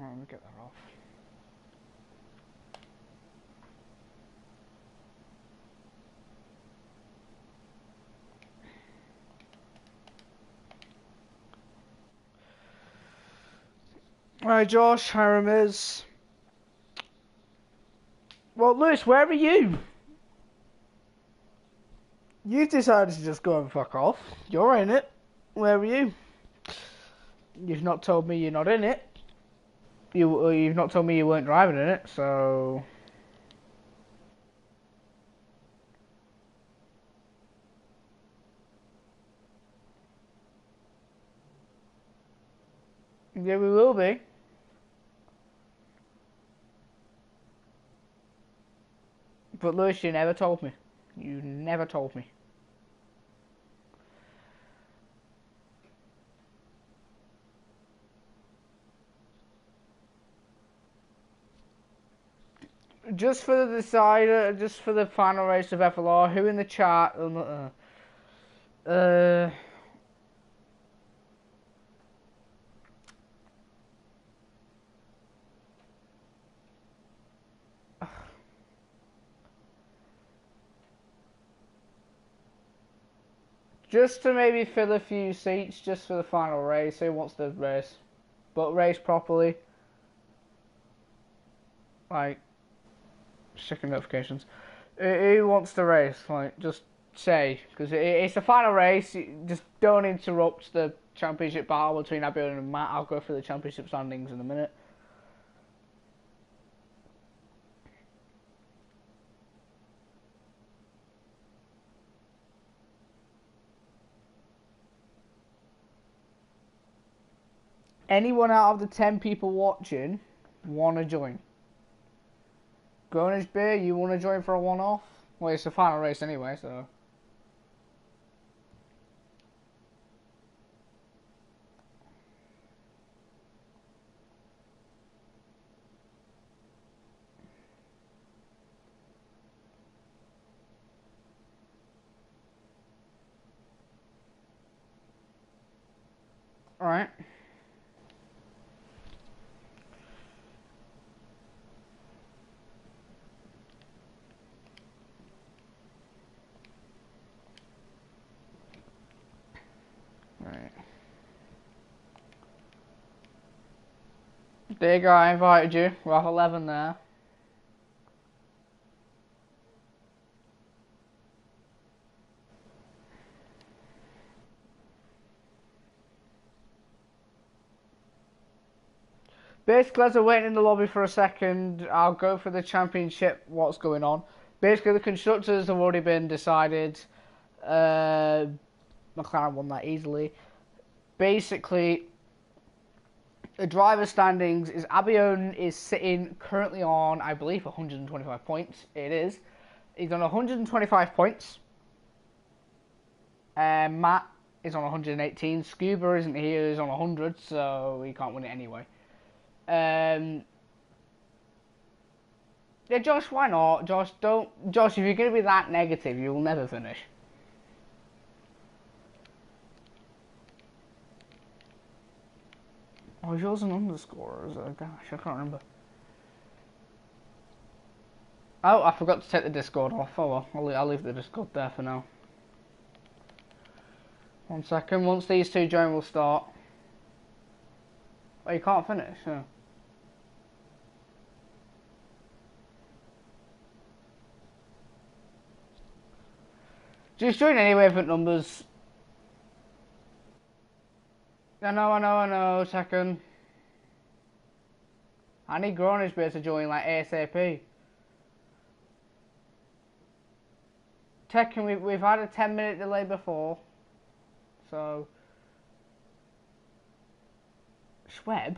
Let me get that off. Alright, Josh, Hiram is. Well, Lewis, where are you? You've decided to just go and fuck off. You're in it. Where are you? You've not told me you're not in it. You've not told me you weren't driving in it, so... Yeah, we will be. But Lewis, you never told me. You never told me. Just for the decider, just for the final race of FLR, who in the chat? Just to maybe fill a few seats, just for the final race. Who wants to race? But race properly. Like, checking notifications. Who wants to race? Like, just say, because it's the final race. Just don't interrupt the championship battle between Abiel and Matt. I'll go through the championship standings in a minute. Anyone out of the 10 people watching want to join? Grownish Beer, you want to join for a one-off? Well, it's the final race anyway, so... Alright. Right. There you go, I invited you. We'll have 11 there. Basically, as I'm waiting in the lobby for a second, I'll go for the championship, what's going on. Basically, the constructors have already been decided. McLaren won that easily. Basically, the driver standings is Abion is sitting currently on, I believe, 125 points. It is. He's on 125 points. Matt is on 118. Scuba isn't here, he's on 100, so he can't win it anyway. Yeah, Josh, why not? Josh, if you're going to be that negative, you'll never finish. Oh, is yours an underscore or is it a dash? I can't remember. Oh, I forgot to take the Discord off. Oh well, I'll leave the Discord there for now. 1 second. Once these two join, we'll start. Oh, you can't finish? Yeah. Just join anyway with numbers. I know. Second. I need Grownish Beer to join like ASAP. Tekken, we've had a 10-minute delay before. So. Schweb?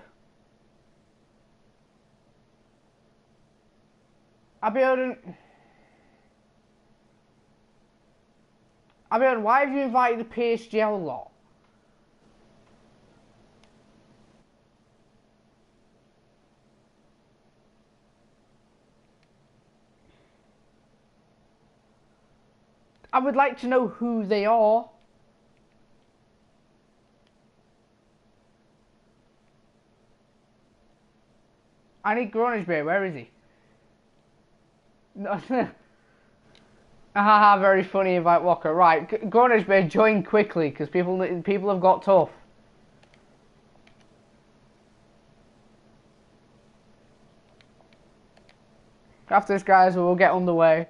Abiodun, why have you invited the PSGL lot? I would like to know who they are. I need Groningsby. Where is he? No. Haha, very funny invite Walker. Right, Groningsby, join quickly because people have got tough. After this, guys, we will get underway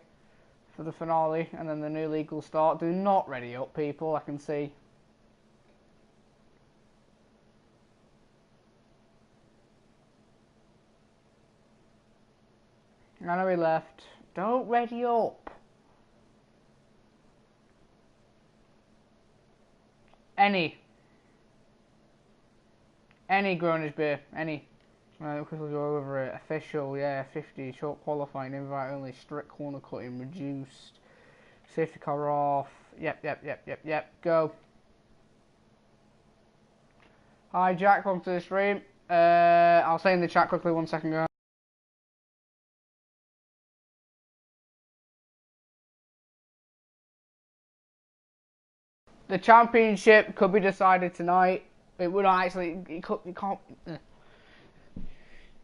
for the finale, and then the new league will start. Do not ready up, people. I can see. I know he left. Don't ready up. Any Groningsby, any. Right, quickly go over it. Official, yeah, 50, short qualifying, invite only, strict corner cutting, reduced, safety car off, yep, go. Hi Jack, welcome to the stream. I'll say in the chat quickly, 1 second, guys. The championship could be decided tonight. It would actually, it can't.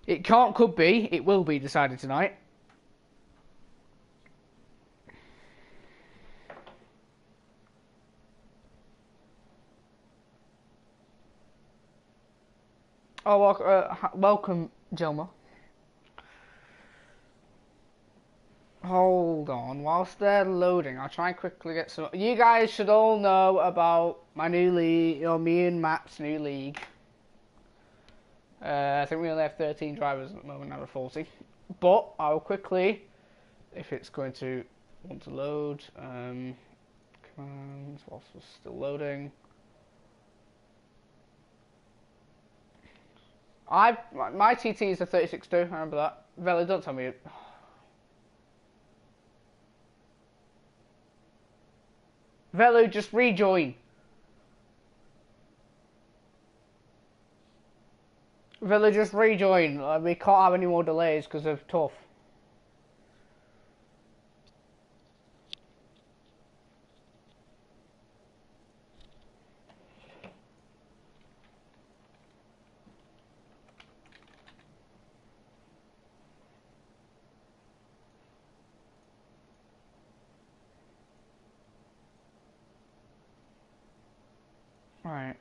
It can't, could be, it will be decided tonight. Oh, welcome, Jelma. Hold on, whilst they're loading, I'll try and quickly get some. You guys should all know about my new league, or me and Matt's new league. I think we only have 13 drivers at the moment out of 40. But I'll quickly, if it's going to want to load, commands whilst we're still loading. My TT is a 36.2, I remember that. Vela, don't tell me. Velo, just rejoin. Velo, just rejoin. We can't have any more delays because of tough. Right,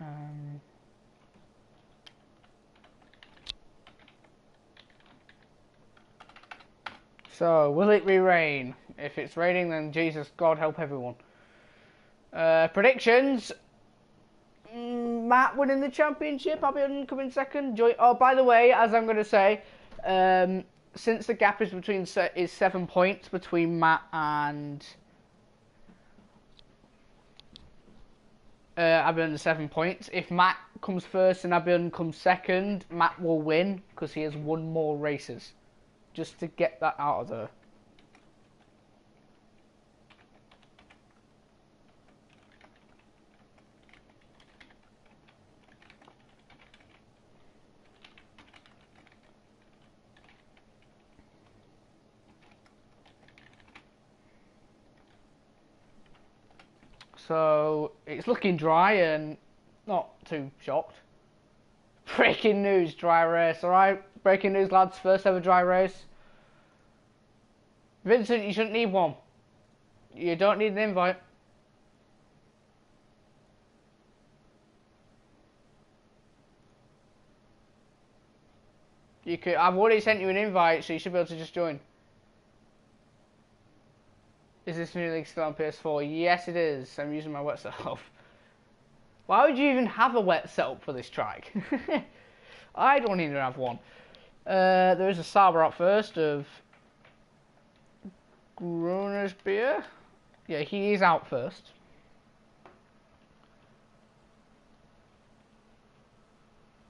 so, will it be rain? If it's raining, then Jesus, God help everyone. Predictions. Matt winning the championship. I'll be coming second. Oh, by the way, as I'm going to say, since the gap is between is 7 points between Matt and Abion, 7 points. If Matt comes first and Abion comes second, Matt will win because he has won more races. Just to get that out of there. So it's looking dry and not too shocked. Breaking news, dry race. Alright, breaking news, lads. First ever dry race. Vincent, you shouldn't need one. You don't need an invite. You could. I've already sent you an invite, so you should be able to just join. Is this new league still on PS4? Yes, it is. I'm using my wet setup. Why would you even have a wet setup for this track? I don't even have one. There is a Sauber up first of Groningsby. Yeah, he is out first.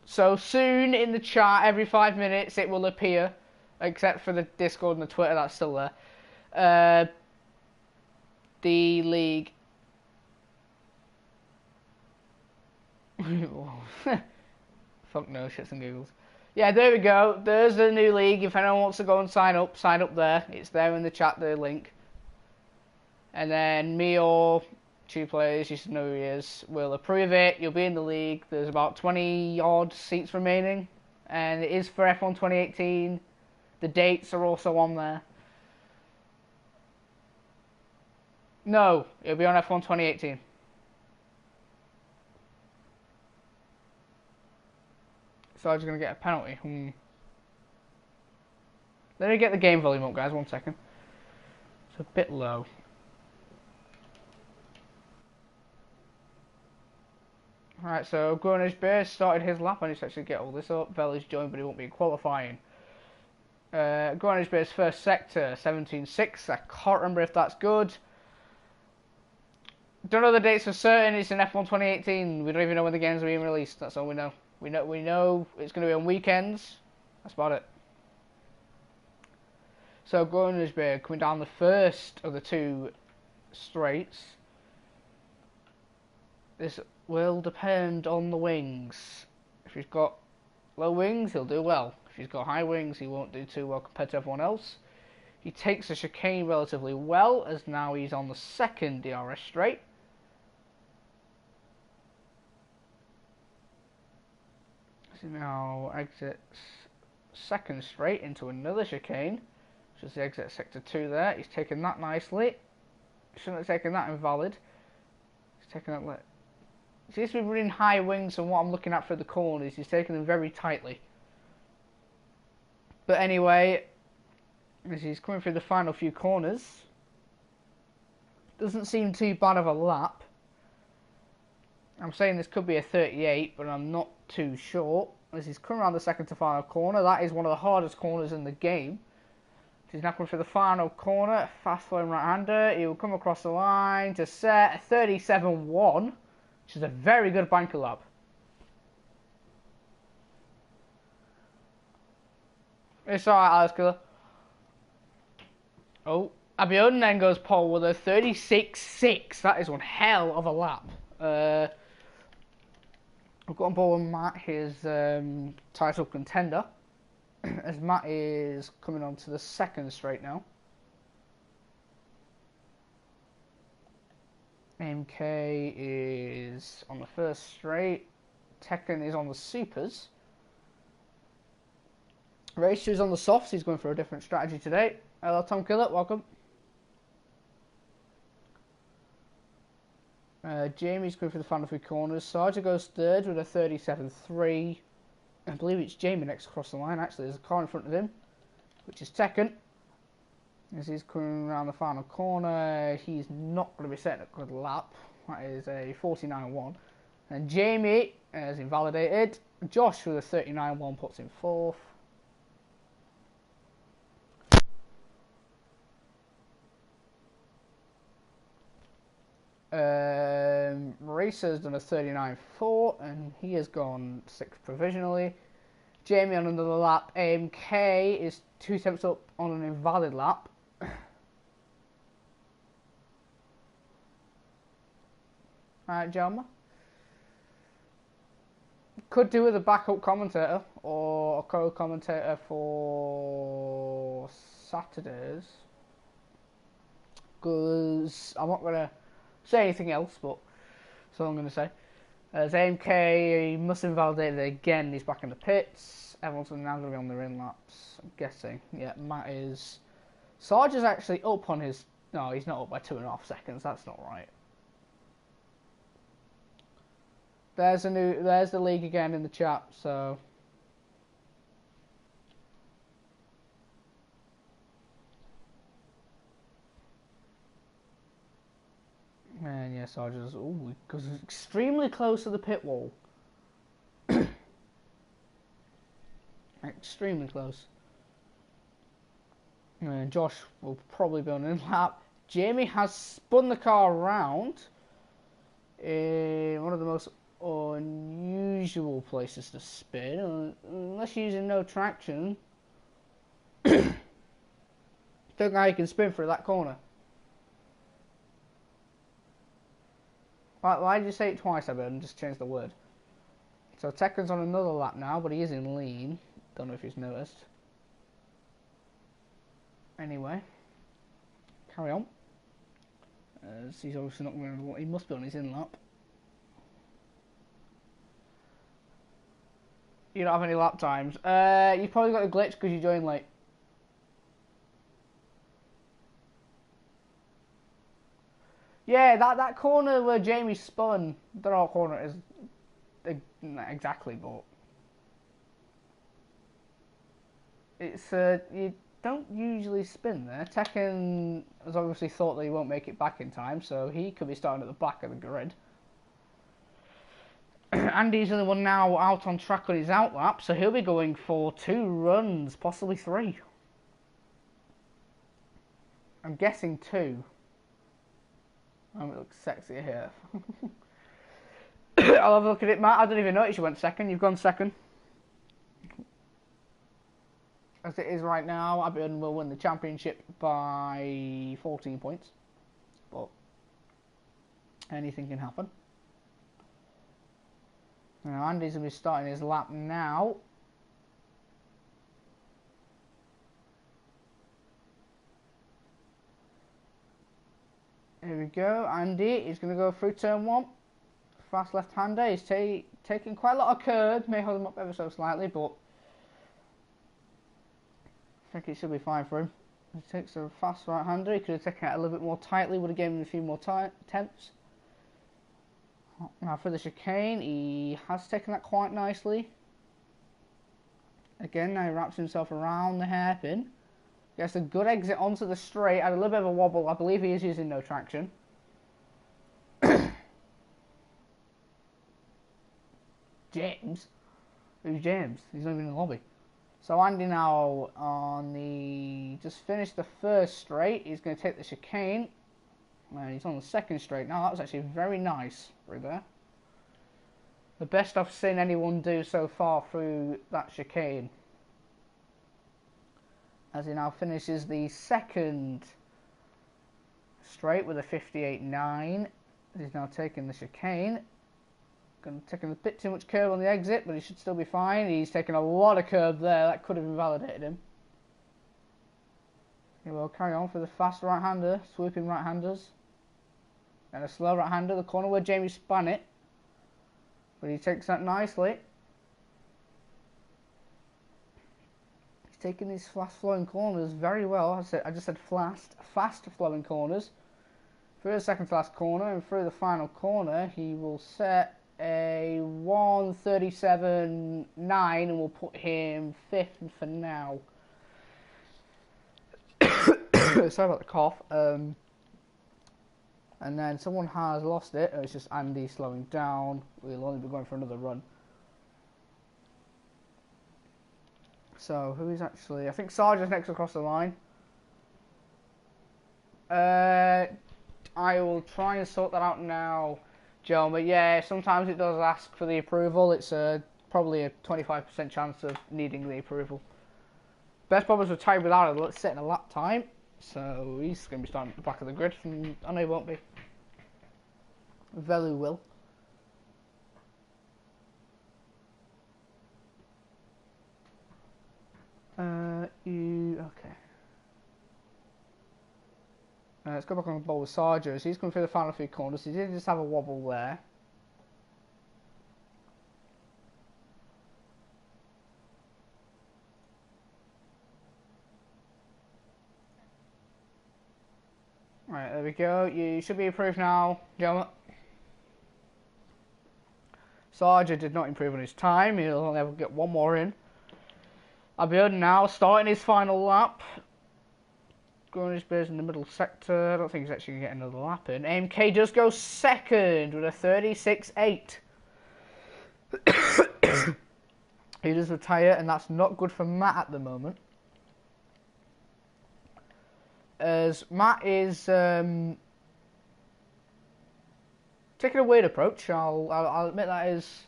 So soon in the chat, every 5 minutes, it will appear, except for the Discord and the Twitter, that's still there. The league. Fuck no, shits and giggles. Yeah, there we go. There's the new league. If anyone wants to go and sign up there. It's there in the chat, the link. And then me or two players, you should know who he is, will approve it. You'll be in the league. There's about 20 odd seats remaining. and it is for F1 2018. The dates are also on there. No, it'll be on F1 2018. So I'm just going to get a penalty. Let me get the game volume up, guys. 1 second. It's a bit low. Alright, so Gunners Bear started his lap. I need to actually get all this up. Vella's joined, but he won't be in qualifying. Gunners Bear's first sector, 17.6. I can't remember if that's good. Don't know the dates for certain. It's in F1 2018. We don't even know when the games are being released. That's all we know. We know it's going to be on weekends. That's about it. So Gunners Bear coming down the first of the 2 straights. This will depend on the wings. If he's got low wings, he'll do well. If he's got high wings, he won't do too well compared to everyone else. He takes the chicane relatively well, as now he's on the second DRS straight. So now exits second straight into another chicane, which is the exit sector 2 there. He's taken that nicely. Shouldn't have taken that invalid. He's taken that. He seems to be running high wings, and what I'm looking at for the corners, he's taking them very tightly. But anyway, as he's coming through the final few corners, doesn't seem too bad of a lap. I'm saying this could be a 38, but I'm not too sure. As he's coming around the second to final corner, that is one of the hardest corners in the game. He's now coming through the final corner, fast flowing right-hander. He will come across the line to set a 37.1, which is a very good banker lap. It's alright, Alex Killer. Oh, Abiodun then goes pole with a 36.6. That is one hell of a lap. I've got on board with Matt, his title contender, as Matt is coming on to the second straight now. MK is on the first straight. Tekken is on the supers. Race 2 is on the softs. He's going for a different strategy today. Hello, Tom Killer. Welcome. Jamie's going for the final 3 corners. Sarja goes third with a 37.3. I believe it's Jamie next across the line. Actually, there's a car in front of him, which is Tekken. As he's coming around the final corner, he's not going to be setting a good lap. That is a 49.1. And Jamie is invalidated. Josh with a 39.1 puts him 4th. Racer's done a 39.4 and he has gone 6th provisionally. Jamie on another lap. AMK is 2 attempts up on an invalid lap. Alright, Jelma. Could do with a backup commentator or a co-commentator for Saturdays. Because I'm not going to say anything else, but that's all I'm going to say. As AMK, he must invalidate it again. He's back in the pits. Everyone's now going to be on their in laps, I'm guessing. Yeah, Matt is. Sarge is actually up on his. No, he's not up by 2.5 seconds. That's not right. There's the league again in the chat. So. And yeah, Sarge is. Ooh, because it's extremely close to the pit wall. Extremely close. And Josh will probably be on an lap. Jamie has spun the car around in one of the most unusual places to spin, unless you're using no traction. Don't know how you can spin through that corner. Why did you say it twice, Abel, and just change the word? So Tekken's on another lap now, but he is in lean. Don't know if he's noticed. Anyway, carry on. He's obviously not going to. He must be on his in lap. You don't have any lap times. You probably got a glitch because you joined late. Yeah, that corner where Jamie spun, the whole corner is not exactly, but it's you don't usually spin there. Tekken has obviously thought that he won't make it back in time, so he could be starting at the back of the grid. Andy's the only one now out on track on his outlap, so he'll be going for 2 runs, possibly 3. I'm guessing 2. Oh, it looks sexy here. I'll have a look at it, Matt. I don't even notice you went second. You've gone second. As it is right now, Aberdeen will win the championship by 14 points. But anything can happen. Now Andy's going to be starting his lap now. Here we go. Andy is going to go through turn 1. Fast left-hander. He's taking quite a lot of curves. May hold him up ever so slightly, but I think it should be fine for him. He takes a fast right-hander. He could have taken it a little bit more tightly. Would have given him a few more attempts. Now for the chicane, he has taken that quite nicely. Again, now he wraps himself around the hairpin. Gets a good exit onto the straight. Had a little bit of a wobble. I believe he is using no traction. James? Who's James? He's not even in the lobby. So Andy now on the... just finished the first straight. He's going to take the chicane. He's on the second straight now. That was actually very nice through there. The best I've seen anyone do so far through that chicane. As he now finishes the second straight with a 58.9. He's now taking the chicane. Taking a bit too much curve on the exit, but he should still be fine. He's taken a lot of curve there. That could have invalidated him. He will carry on for the fast right-hander, swooping right-handers. And a slow right-hander, the corner where Jamie spun it. But he takes that nicely. He's taking these fast-flowing corners very well. I just said fast-flowing corners. Through the second to last corner and through the final corner, he will set a 1:37.9 and we'll put him 5th for now. Sorry about the cough. And then someone has lost it. It's just Andy slowing down. We'll only be going for another run. So who is actually... I think Sarge is next across the line. I will try and sort that out now, Joe. But yeah, sometimes it does ask for the approval. It's probably a 25% chance of needing the approval. Best problems with tied without it. Let's set in a lap time. So he's going to be starting at the back of the grid. And I know he won't be. Velu will. Okay. Let's go back on the ball with Sargent. He's coming through the final 3 corners. He did just have a wobble there. Right, there we go. You should be approved now, gentlemen. Sargent did not improve on his time. He'll only ever get one more in. Aberdeen now starting his final lap. Going his base in the middle sector. I don't think he's actually going to get another lap in. AMK does go second with a 36.8. He does retire, and that's not good for Matt at the moment. As Matt is taking a weird approach. I'll admit that is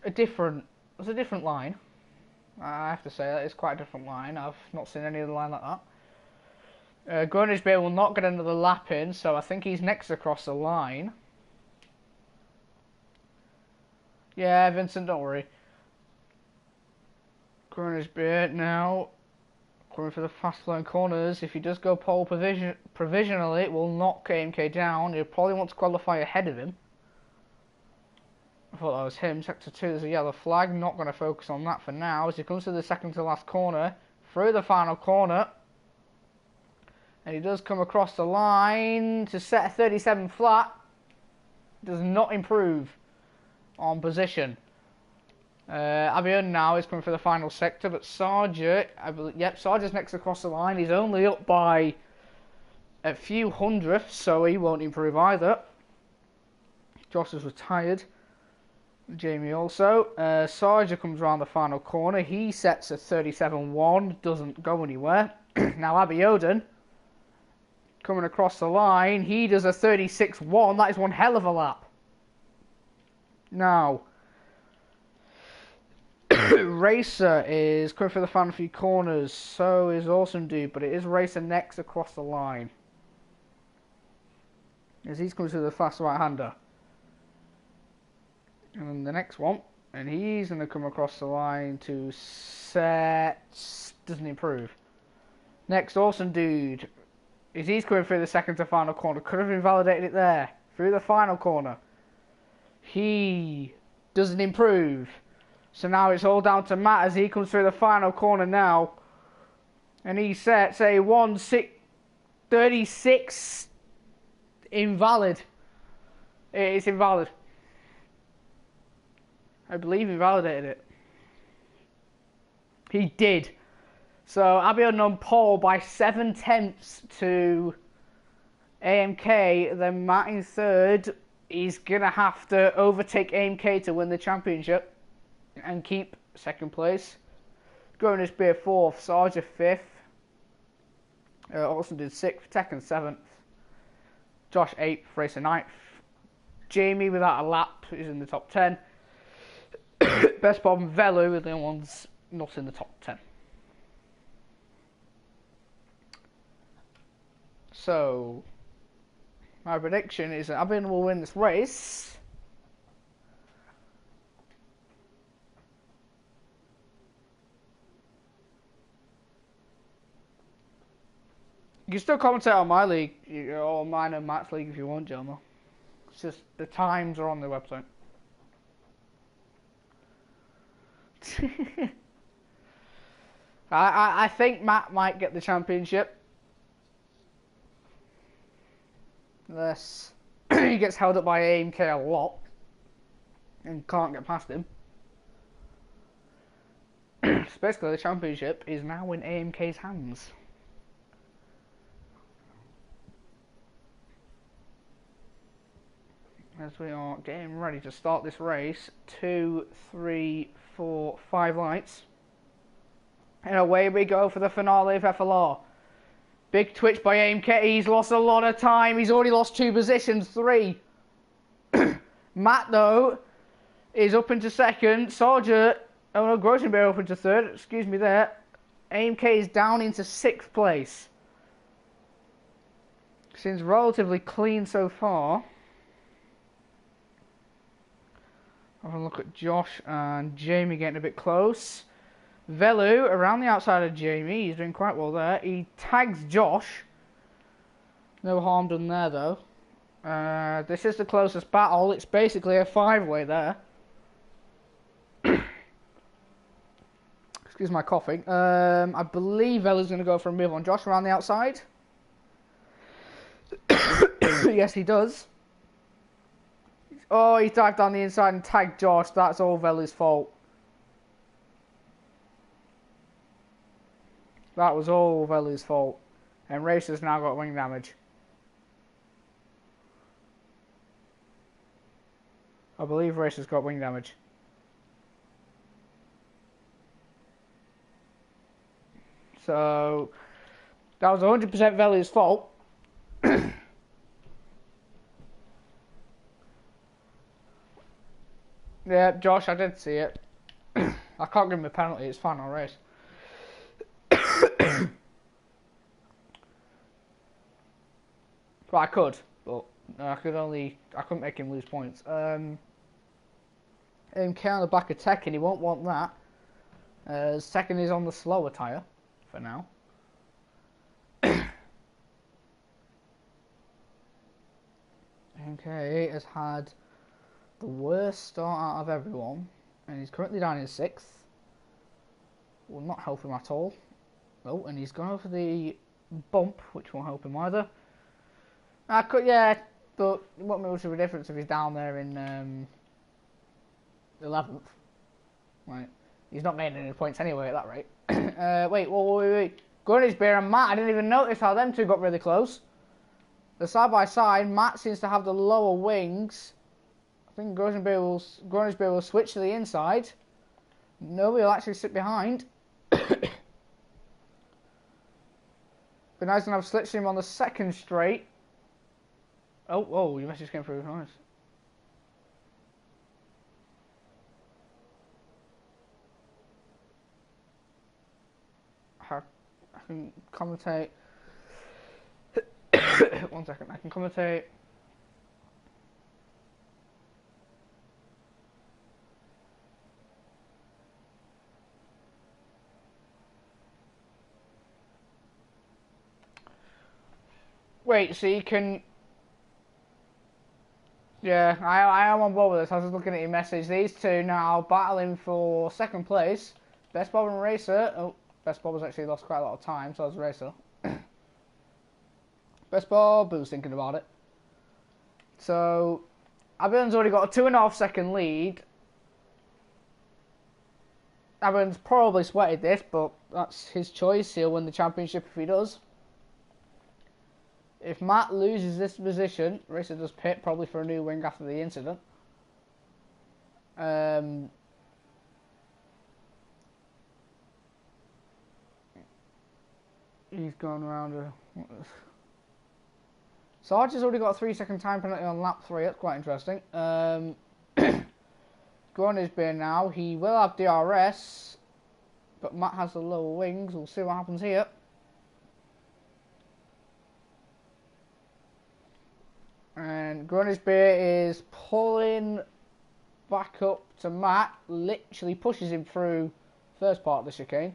it's a different line. I have to say that is quite a different line. I've not seen any other line like that. Gronage will not get another lap in, so I think he's next across the line. Yeah, Vincent, don't worry. Gronage now going for the fast-flowing corners. If he does go pole provisionally, it will knock AMK down. He'll probably want to qualify ahead of him. I thought that was him. Sector 2, there's a yellow flag. Not going to focus on that for now. As he comes to the second to last corner, through the final corner. And he does come across the line to set a 37 flat. Does not improve on position. Abion now is coming for the final sector, but Sarge, Sarge's next across the line. He's only up by a few hundredths, so he won't improve either. Josh is retired. Jamie also. Sarge comes around the final corner. He sets a 37-1, doesn't go anywhere. Now Abiodun coming across the line. He does a 36-1. That is one hell of a lap. Now, Racer is coming for the final few corners. So is Awesome Dude, but it is Racer next across the line. As he's coming to the fast right-hander. And then the next one. And he's going to come across the line to set... Doesn't improve. Next, Awesome Dude. As he's coming through the second to final corner. Could have invalidated it there. Through the final corner. He doesn't improve. So now it's all down to Matt as he comes through the final corner now. And he sets a 1:36 invalid. It's invalid. I believe he validated it. He did. So Abiodun on pole by 7/10 to AMK. Then Matt in third. He's going to have to overtake AMK to win the championship and keep second place. Gronis Beer fourth. Sarge fifth. Austin did sixth. Tekken seventh. Josh eighth. Racer ninth. Jamie without a lap is in the top 10. Best Bob and Velu are the only ones not in the top 10. So, my prediction is that Abin will win this race. You can still commentate on my league, or mine and Matt's league if you want, Jelma. It's just the times are on the website. I think Matt might get the championship. Unless he gets held up by AMK a lot and can't get past him. So basically the championship is now in AMK's hands. As we are getting ready to start this race, 2, 3, 4, 5 lights. And away we go for the finale of FLR. Big twitch by AMK. He's lost a lot of time. He's already lost 2 positions, 3. Matt, though, is up into second. Soldier, oh no, Grossenberg up into third. Excuse me there. AMK is down into 6th place. Seems relatively clean so far. Have a look at Josh and Jamie getting a bit close. Velu around the outside of Jamie. He's doing quite well there. He tags Josh. No harm done there though. This is the closest battle. It's basically a 5-way there. Excuse my coughing. I believe Velu's going to go for a move on Josh around the outside. Yes, he does. Oh, he dived down the inside and tagged Josh. That's all Velu's fault. That was all Velu's fault. And Racer's now got wing damage. I believe Racer's got wing damage. So, that was 100% Velu's fault. Yeah, Josh, I did see it. I can't give him a penalty, it's final race. But I could, but I couldn't make him lose points. MK on the back of Tekken, he won't want that. Tekken is on the slower tyre, for now. MK has had the worst start out of everyone, and he's currently down in 6th. Will not help him at all. Oh, and he's gone over the bump, which won't help him either. Yeah, but it won't make much of a difference if he's down there in 11th. Right, he's not getting any points anyway at that rate. Wait. Gunnisbeer and Matt, I didn't even notice how them two got really close. They're side by side. Matt seems to have the lower wings. I think Gunnisbeer will switch to the inside. Nobody will actually sit behind. But now he's going to have Slipstream on the second straight. Oh, your message came through. Nice. I can commentate. 1 second, I can commentate. Wait, so you can... Yeah, I am on board with this. I was just looking at your message. These two now battling for second place. Best Bob and Racer. Oh, Best Bob has actually lost quite a lot of time, so has Racer. Best Bob, who's thinking about it. So, Abern's already got a 2.5 second lead. Abern's probably sweated this, but that's his choice. He'll win the championship if he does. If Matt loses this position, Racer does pit, probably for a new wing after the incident. He's gone around Sarge has already got a 3-second time penalty on lap 3. That's quite interesting. Go on his beer now. He will have DRS, but Matt has the lower wings. We'll see what happens here. And Grunisbeer is pulling back up to Matt. Literally pushes him through first part of the chicane.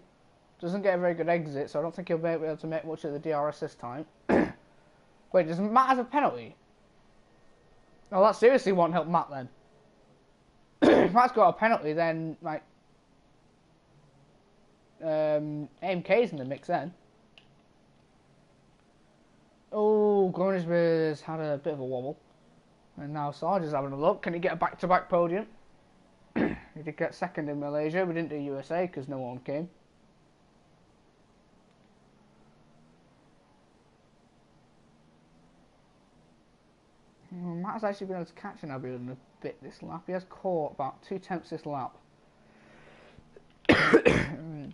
Doesn't get a very good exit, so I don't think he'll be able to make much of the DRS this time. Wait, does Matt have a penalty? Oh, that seriously won't help Matt then. If Matt's got a penalty, then, like... AMK's in the mix then. Oh, Grunisbeer's had a bit of a wobble. And now Sarge is having a look. Can he get a back-to-back podium? He did get second in Malaysia. We didn't do USA because no one came. Matt's actually been able to catch an Albion a bit this lap. He has caught about 2/10 this lap.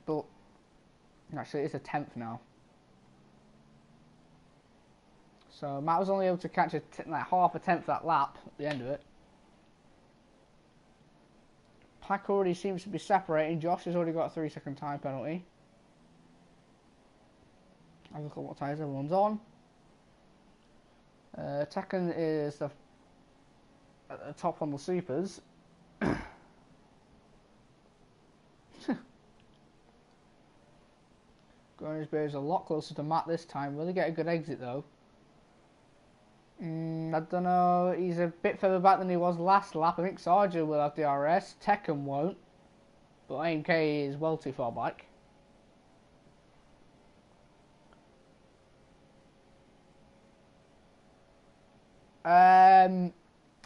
But actually it's a 10th now. So Matt was only able to catch like half a tenth that lap at the end of it. Pack already seems to be separating. Josh has already got a 3-second time penalty. Have a look at what tyres everyone's on. Tekken is at the top on the supers. Grunisbeer is a lot closer to Matt this time. Will he get a good exit though? I don't know. He's a bit further back than he was last lap. I think Sarja will have DRS. Tekken won't. But AMK is well too far back.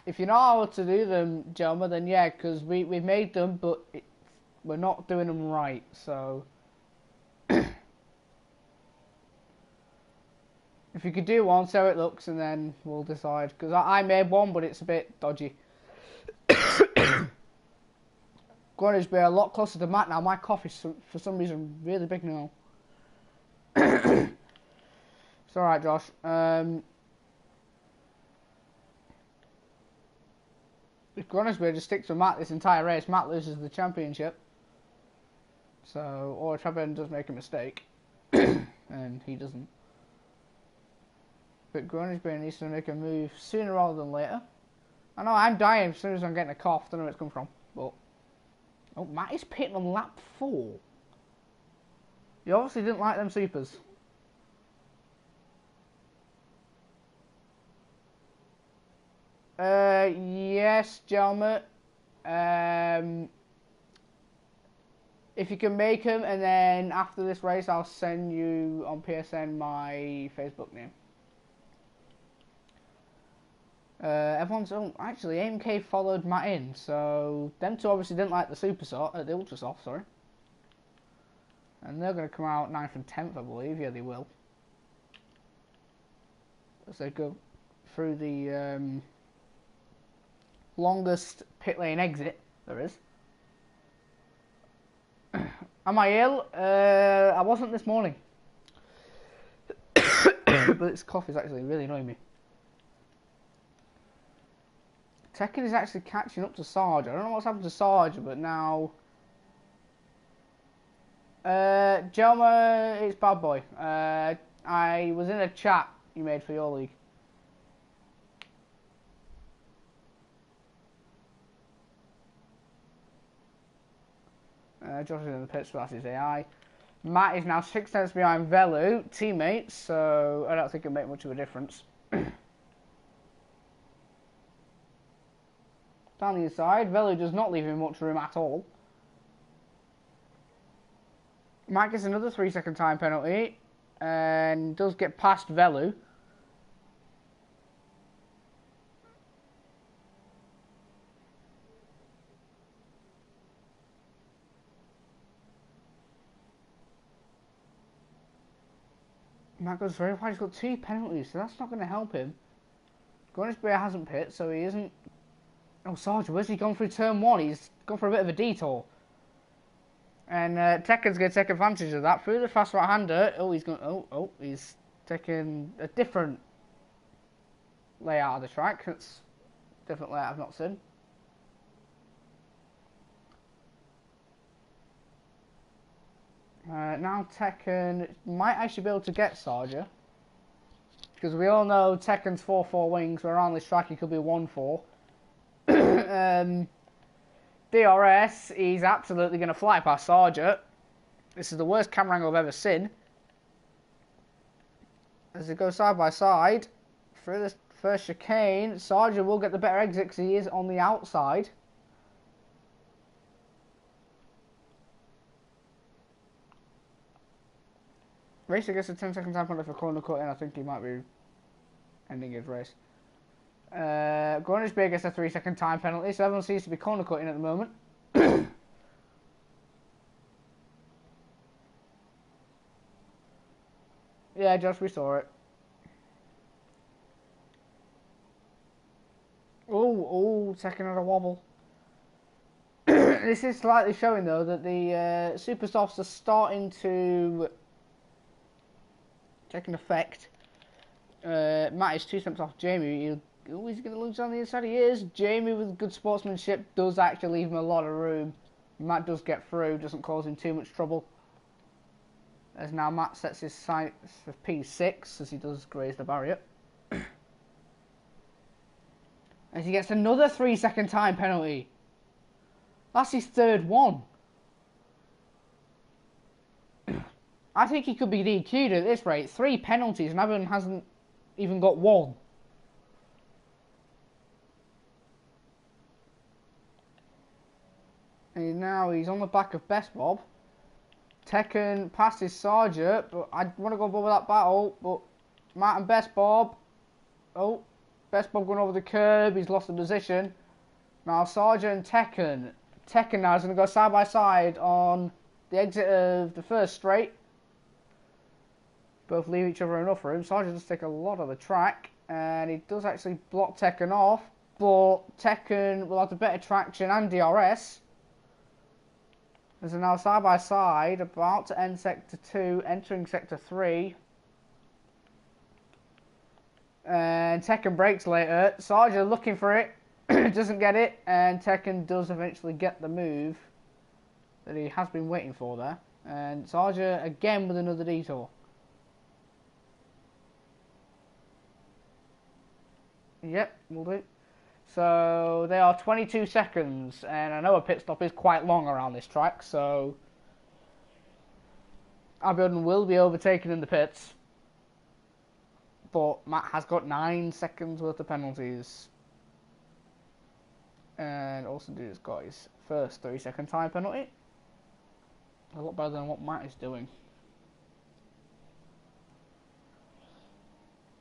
If you know how to do them, gentlemen, then yeah, because we've made them, but we're not doing them right, so... If you could do one, see how it looks, and then we'll decide. Because I made one, but it's a bit dodgy. Grunisbeer a lot closer to Matt now. My cough is, for some reason, really big now. It's alright, Josh. If Grunisbeer just sticks with Matt this entire race, Matt loses the championship. So, or if Trevor does make a mistake, and he doesn't. But Grunisbeer needs to make a move sooner rather than later. I know I'm dying as soon as I'm getting a cough. Don't know where it's come from. But oh, Matt is pitting on lap 4. He obviously didn't like them supers. Yes, Jelma. If you can make them, and then after this race, I'll send you on PSN my Facebook name. Everyone's actually AMK followed Matt in, so them two obviously didn't like the the Ultra Soft, sorry. And they're going to come out 9th and 10th, I believe. Yeah, they will. As they go through the longest pit lane exit there is. Am I ill? I wasn't this morning. But this cough is actually really annoying me. Tekken is actually catching up to Sarge. I don't know what's happened to Sarge, but now... Jelma, it's Bad Boy. I was in a chat you made for your league. Josh is in the pits, so that's his AI. Matt is now 6 tenths behind Velu, teammates, so I don't think it'll make much of a difference. Down the inside, Velu does not leave him much room at all. Matt gets another 3-second time penalty, and does get past Velu. Matt goes very wide, he's got 2 penalties, so that's not going to help him. Gornish Bear hasn't pit, so he isn't... Oh, Sarge, where's he gone through turn 1? He's gone for a bit of a detour. And Tekken's going to take advantage of that through the fast right-hander. Oh, he's going... Oh, he's taking a different layout of the track. It's a different layout I've not seen. Now Tekken might actually be able to get Sarja. Because we all know Tekken's 4-4 wings, where on this track he could be 1-4. DRS, he's absolutely going to fly past Sarja. This is the worst camera angle I've ever seen. As they go side by side, through this first chicane, Sarja will get the better exit because he is on the outside. Racer gets a 10-second time penalty for corner cut, and I think he might be ending his race. Gornish Bay gets a 3-second time penalty, so everyone seems to be corner cutting at the moment. Yeah, Josh, we saw it. Oh, second at a wobble. This is slightly showing, though, that the super softs are starting to take an effect. Matt is 2 steps off Jamie. He's going to lose on the inside. He is. Jamie, with good sportsmanship, does actually leave him a lot of room. Matt does get through, doesn't cause him too much trouble. As now Matt sets his sights for P6 as he does graze the barrier. As he gets another 3-second time penalty. That's his 3rd one. I think he could be DQ'd at this rate. 3 penalties and everyone hasn't even got 1. And now he's on the back of Best Bob. Tekken passes Sarja, but I want to go above that battle, but Matt and Best Bob. Oh, Best Bob going over the curb, he's lost the position. Now Sarja and Tekken. Tekken now is going to go side by side on the exit of the first straight. Both leave each other enough room. Sarja does take a lot of the track, and he does actually block Tekken off, but Tekken will have the better traction and DRS. As they're now side by side, about to end sector 2, entering sector 3. And Tekken brakes later. Sarja looking for it, doesn't get it, and Tekken does eventually get the move that he has been waiting for there. And Sarja again with another detour. Yep, will do. So they are 22 seconds, and I know a pit stop is quite long around this track, so Albion will be overtaken in the pits. But Matt has got 9 seconds worth of penalties. And Olsen Dude's got his first 3-second time penalty. A lot better than what Matt is doing.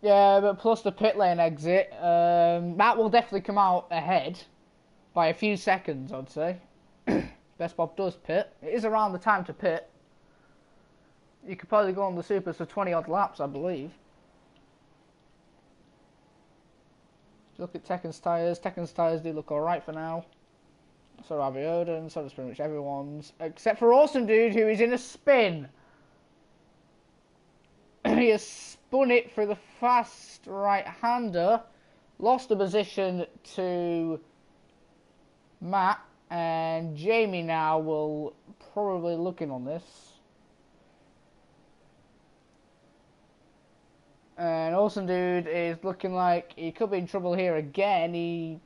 Yeah, but plus the pit lane exit, Matt will definitely come out ahead by a few seconds, I'd say. Best Bob does pit. It is around the time to pit. You could probably go on the supers for 20 odd laps, I believe. Look at Tekken's tyres. Tekken's tyres do look alright for now. So do Abiodun, so does pretty much everyone's. Except for Awesome Dude, who is in a spin. He has spun it for the fast right-hander. Lost the position to Matt. And Jamie now will probably look in on this. And Awesome Dude is looking like he could be in trouble here again.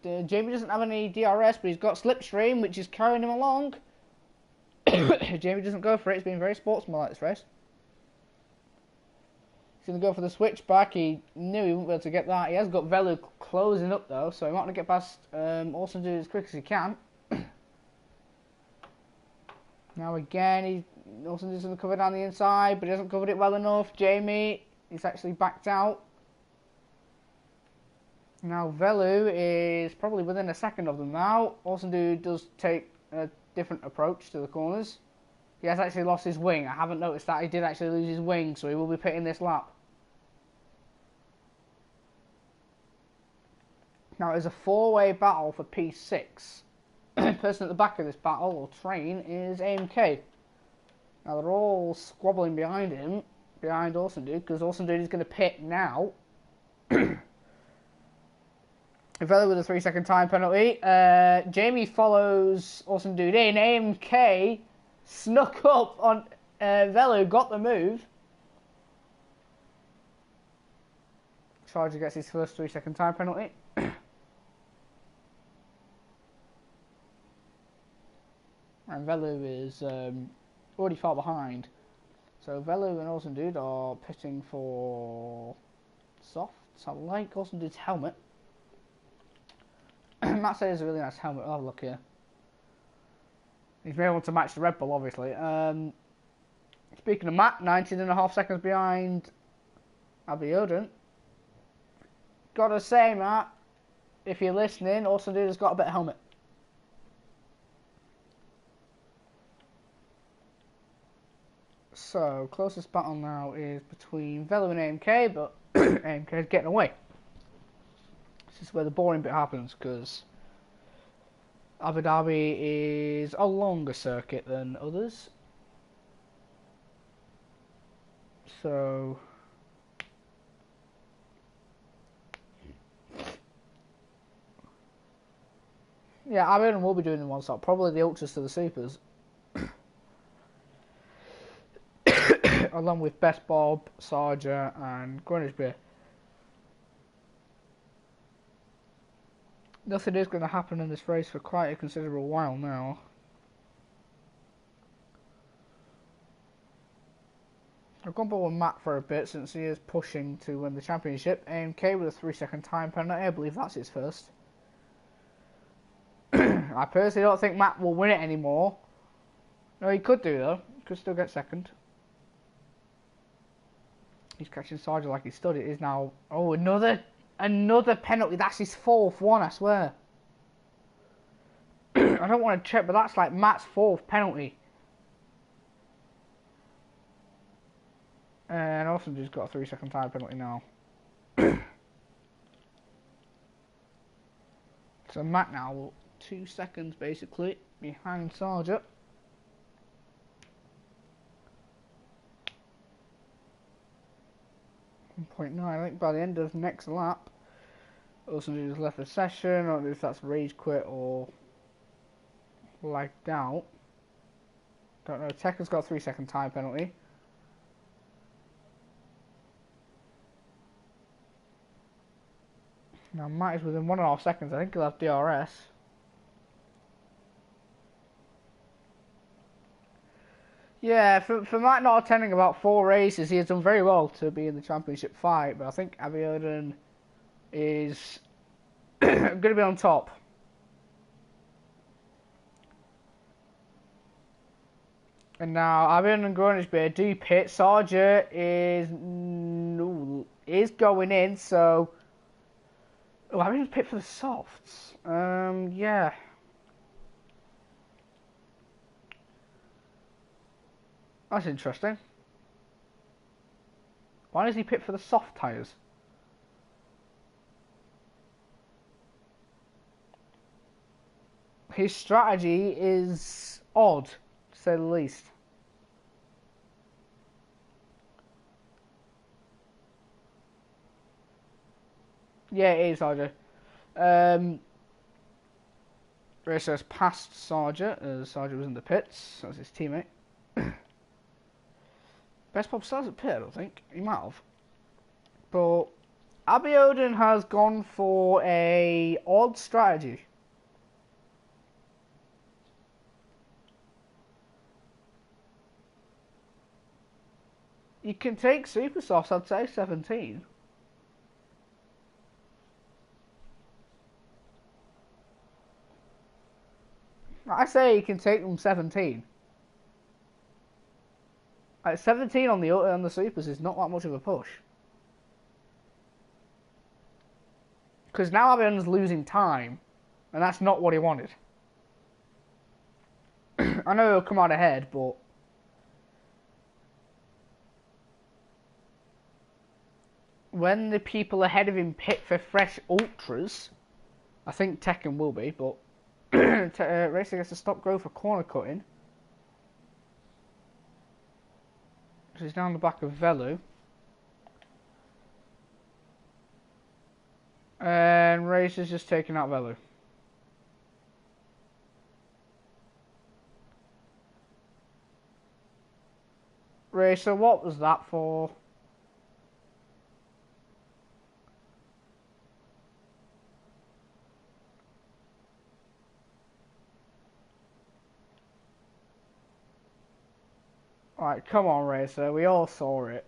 Jamie doesn't have any DRS, but he's got Slipstream, which is carrying him along. Jamie doesn't go for it. He's been very sportsmanlike this race. He's going to go for the switchback. He knew he wouldn't be able to get that. He has got Velu closing up, though, so he might want to get past Awesome Dude as quick as he can. Now again, Awesome Dude's going to cover down the inside, but he hasn't covered it well enough. Jamie, he's actually backed out. Now Velu is probably within a second of them now. Awesome Dude does take a different approach to the corners. He has actually lost his wing. I haven't noticed that. He did actually lose his wing, so he will be pitting this lap. Now it is a four-way battle for P6. The person at the back of this battle, or train, is AMK. Now they're all squabbling behind him, behind Awesome Dude, because Awesome Dude is going to pit now. Vela with a 3-second time penalty. Jamie follows Awesome Dude in. AMK snuck up on Velu, got the move. Charger gets his first 3-second time penalty. And Velu is already far behind. So Velu and Awesome Dude are pitting for softs. I like Awesome Dude's helmet. Matt says it's a really nice helmet. Oh, look here. He's been able to match the Red Bull, obviously. Speaking of Matt, 19.5 seconds behind Abiodun. Gotta say, Matt, if you're listening, Awesome Dude has got a better helmet. So, closest battle now is between Velu and AMK, but AMK is getting away. This is where the boring bit happens, because Abu Dhabi is a longer circuit than others. So, yeah, Abu will be doing the one stop, probably the ultras to the supers. Along with Best Bob, Sarja and Grimsby. Nothing is going to happen in this race for quite a considerable while now. I've gone with Matt for a bit since he is pushing to win the championship. AMK with a 3-second time penalty. I believe that's his first. I personally don't think Matt will win it anymore. No, he could do though. He could still get second. He's catching Sarja like he stood. It is now. Oh, another penalty. That's his fourth one, I swear. I don't want to check, but that's like Matt's fourth penalty. And also just got a 3-second time penalty now. So Matt now 2 seconds basically behind Sarja. 1.9. I think by the end of next lap, Awesome Dude has left the session. I don't know if that's rage quit or lagged out. Don't know. Tekken's got a 3-second time penalty. Now Matt is within 1.5 seconds. I think he'll have DRS. Yeah, for Matt not attending about 4 races, he has done very well to be in the championship fight. But I think Abiodun is going to be on top. And now Abiodun and Greenwich do pit. Sargent is going in, so Abiodun's pit for the softs. Yeah. That's interesting. Why does he pit for the soft tyres? His strategy is odd, to say the least. Yeah, it is Sargent. Racer has passed Sargent as Sargent was in the pits. That's his teammate. Best Bob starts at pit, I don't think. He might have. But Abiodun has gone for a odd strategy. You can take super softs, I'd say 17. I say you can take them 17. Like 17 on the supers is not that much of a push. Because now Abiodun's losing time, and that's not what he wanted. I know he'll come out ahead, but when the people ahead of him pit for fresh ultras, I think Tekken will be, but Racer gets to stop growth for corner cutting. So he's down the back of Velu. And Racer's just taking out Velu. Racer, what was that for? Alright, come on, Racer. We all saw it.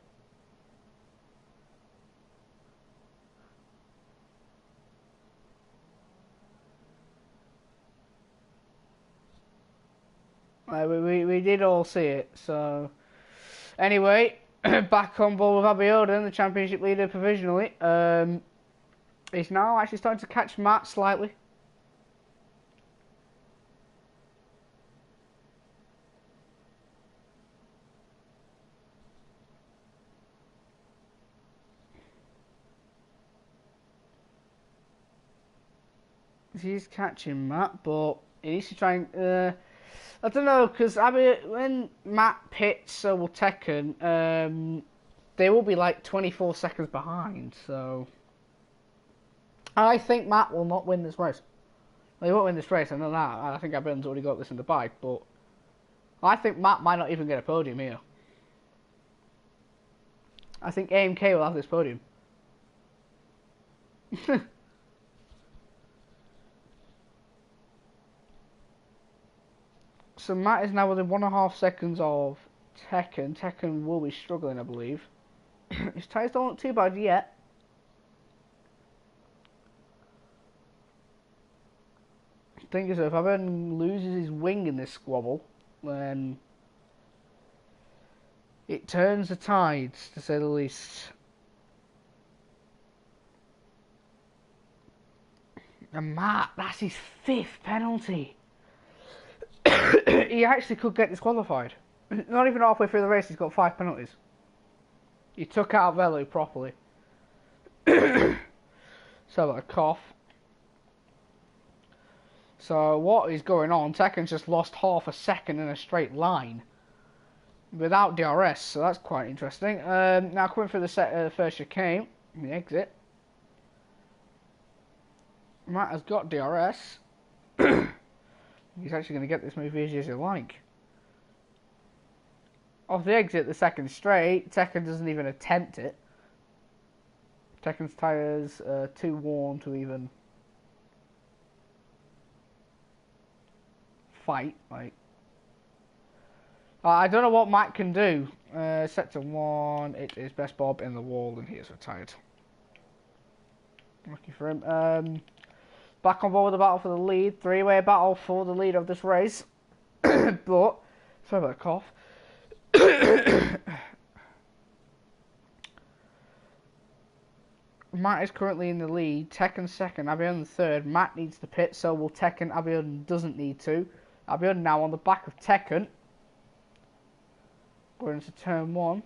We did all see it, so... Anyway, back on board with Abiodun, the championship leader provisionally. He's now actually starting to catch Matt slightly. He's catching Matt, but he needs to try and... I don't know, because when Matt pits, so will Tekken, they will be like 24 seconds behind, so... I think Matt will not win this race. Well, he won't win this race, I know that. I think Abiodun's already got this in the bag, but... I think Matt might not even get a podium here. I think AMK will have this podium. So Matt is now within 1.5 seconds of Tekken. Tekken will be struggling, I believe. His tyres don't look too bad yet. The thing is, if Abiodun loses his wing in this squabble, then it turns the tides, to say the least. And Matt, that's his 5th penalty. He actually could get disqualified. Not even halfway through the race, he's got 5 penalties. He took out Velu properly. So a cough. So what is going on? Tekken's just lost half a second in a straight line without DRS, so that's quite interesting. Now coming through the first chicane, the exit. Matt has got DRS. He's actually going to get this move easy as you like. Off the exit, the second straight, Tekken doesn't even attempt it. Tekken's tyres are too worn to even fight. Like, I don't know what Matt can do. Sector 1, it is Best Bob in the wall, and he is retired. Lucky for him. Back on board with the battle for the lead. Three-way battle for the lead of this race. But, sorry about the cough. Matt is currently in the lead. Tekken second. Abiodun third. Matt needs to pit, so will Tekken. Abiodun doesn't need to. Abiodun now on the back of Tekken. Going into turn one.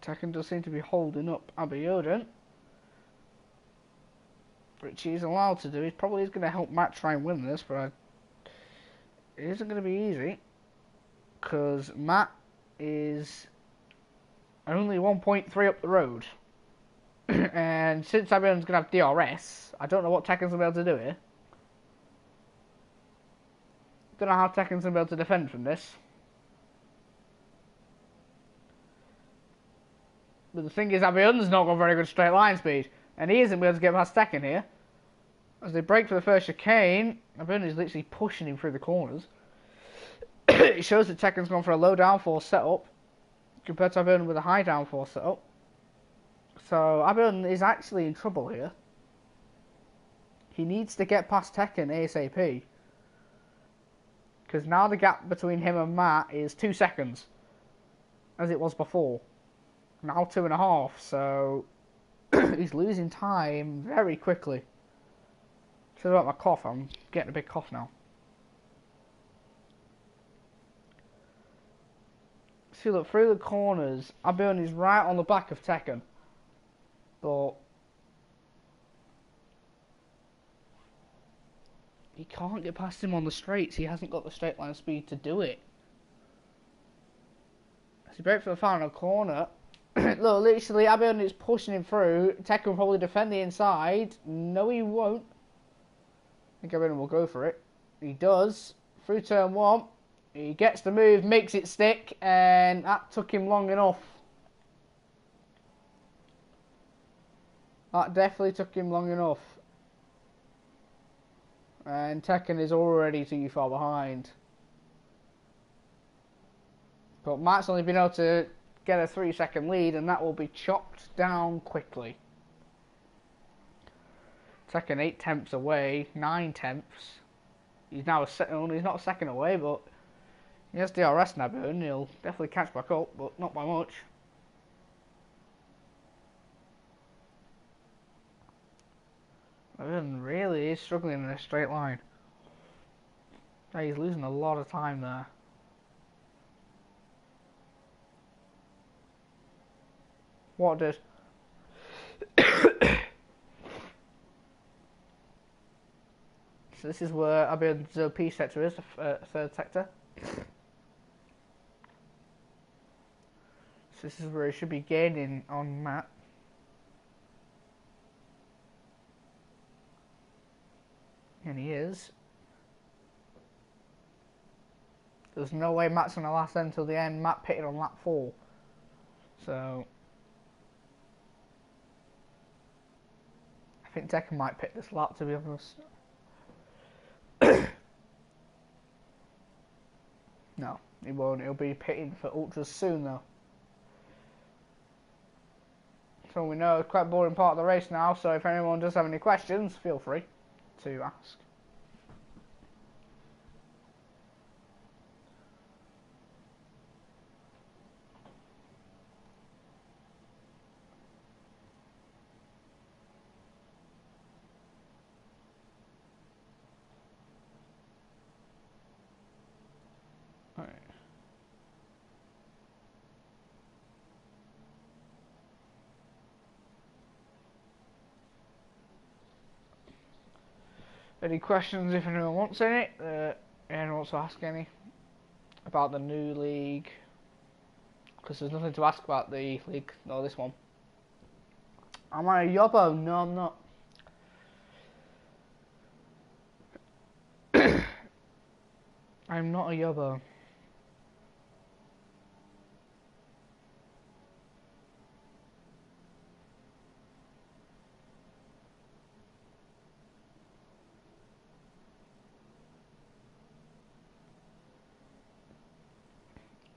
Tekken does seem to be holding up Abiodun, which he's allowed to do. He probably is going to help Matt try and win this, but it isn't going to be easy because Matt is only 1.3 up the road. And since Abiodun's going to have DRS, I don't know what Tekken's going to be able to do here. Don't know how Tekken's going to be able to defend from this. But the thing is, Abiodun's not got very good straight line speed, and he isn't able to get past Tekken here. As they break for the first chicane, Abiodun is literally pushing him through the corners. It shows that Tekken's gone for a low downforce setup compared to Abiodun with a high downforce setup. So Abiodun is actually in trouble here. He needs to get past Tekken ASAP. Because now the gap between him and Matt is 2 seconds, as it was before. Now 2.5, so he's losing time very quickly. Sorry about my cough, I'm getting a big cough now. See, look, through the corners, Abiodun is right on the back of Tekken. But he can't get past him on the straights, he hasn't got the straight line speed to do it. As he breaks for the final corner, look, literally, Abiodun is pushing him through. Tekken will probably defend the inside. No, he won't. I think Abiodun will go for it. He does. Through turn one. He gets the move, makes it stick, and that took him long enough. That definitely took him long enough. And Tekken is already too far behind. But Matt's only been able to get a 3-second lead, and that will be chopped down quickly. Tekken 8 tenths away, 9 tenths. He's now he's not a second away, but he has DRS now, and he'll definitely catch back up, but not by much. Abiodun really is struggling in a straight line. He's losing a lot of time there. What did? So this is where Abiodun's OP sector is, the third sector. So this is where he should be gaining on Matt. And he is. There's no way Matt's going to last until the end. Matt pitted on lap 4. So I think Tekken might pit this lap, to be honest. No, he won't. He'll be pitting for ultras soon, though. So we know it's quite a boring part of the race now, so if anyone does have any questions, feel free to ask. Any questions if anyone wants any? Anyone wants to ask any about the new league? Because there's nothing to ask about the league, no, this one. Am I a yobbo? No, I'm not. I'm not a yobbo.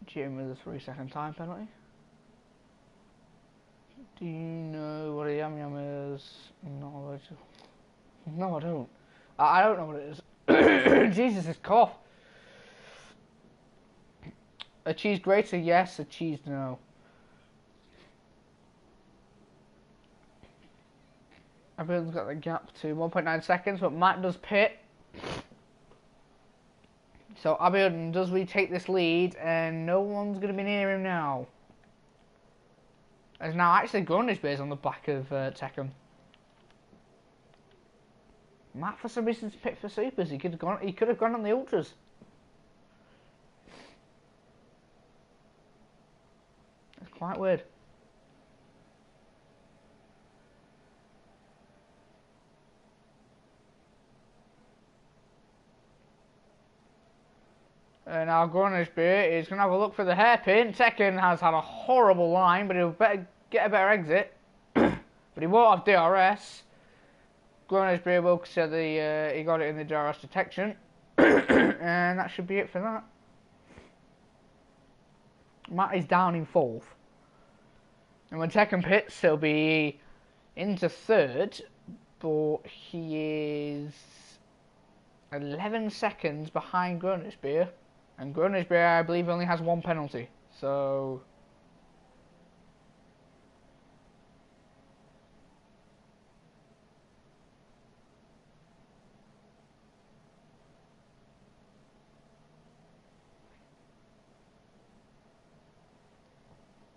Jim with a 3-second time penalty. Do you know what a yum yum is? No, no, I don't. I don't know what it is. Jesus, this cough. A cheese grater, yes. A cheese, no. Everyone's got the gap to 1.9 seconds, but Matt does pit. So Abiodun does retake this lead, and no one's going to be near him now. There's now actually Grunish Bears on the back of Tekken. Matt, for some reason, picked for supers. He could have gone. He could have gone on the ultras. It's quite weird. And now Grunish Bear is going to have a look for the hairpin. Tekken has had a horrible line, but he'll better get a better exit. But he won't have DRS. Grunish Bear will say he got it in the DRS detection. And that should be it for that. Matt is down in 4th. And when Tekken pits, he'll be into 3rd. But he is 11 seconds behind Grunish Bear. And Grunish Bear, I believe, only has 1 penalty. So...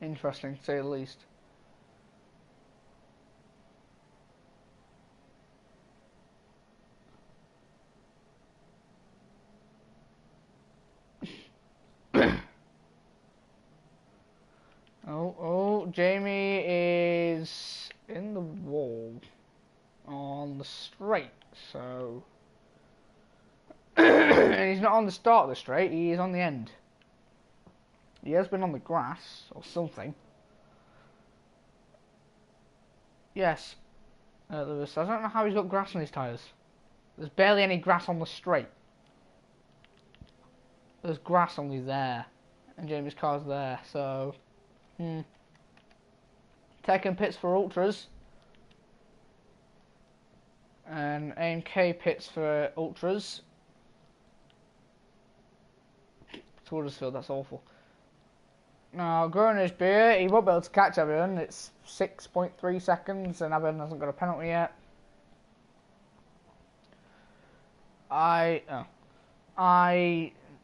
interesting, to say the least. Oh, Jamie is in the wall on the straight, so... and he's not on the start of the straight, he is on the end. He has been on the grass, or something. Yes, Lewis, I don't know how he's got grass on his tyres. There's barely any grass on the straight. There's grass only there, and Jamie's car's there, so... Tekken pits for ultras. And AMK pits for ultras. Huddersfield, that's awful. Now, Grunish Beer, he won't be able to catch everyone. It's 6.3 seconds, and everyone hasn't got a penalty yet. I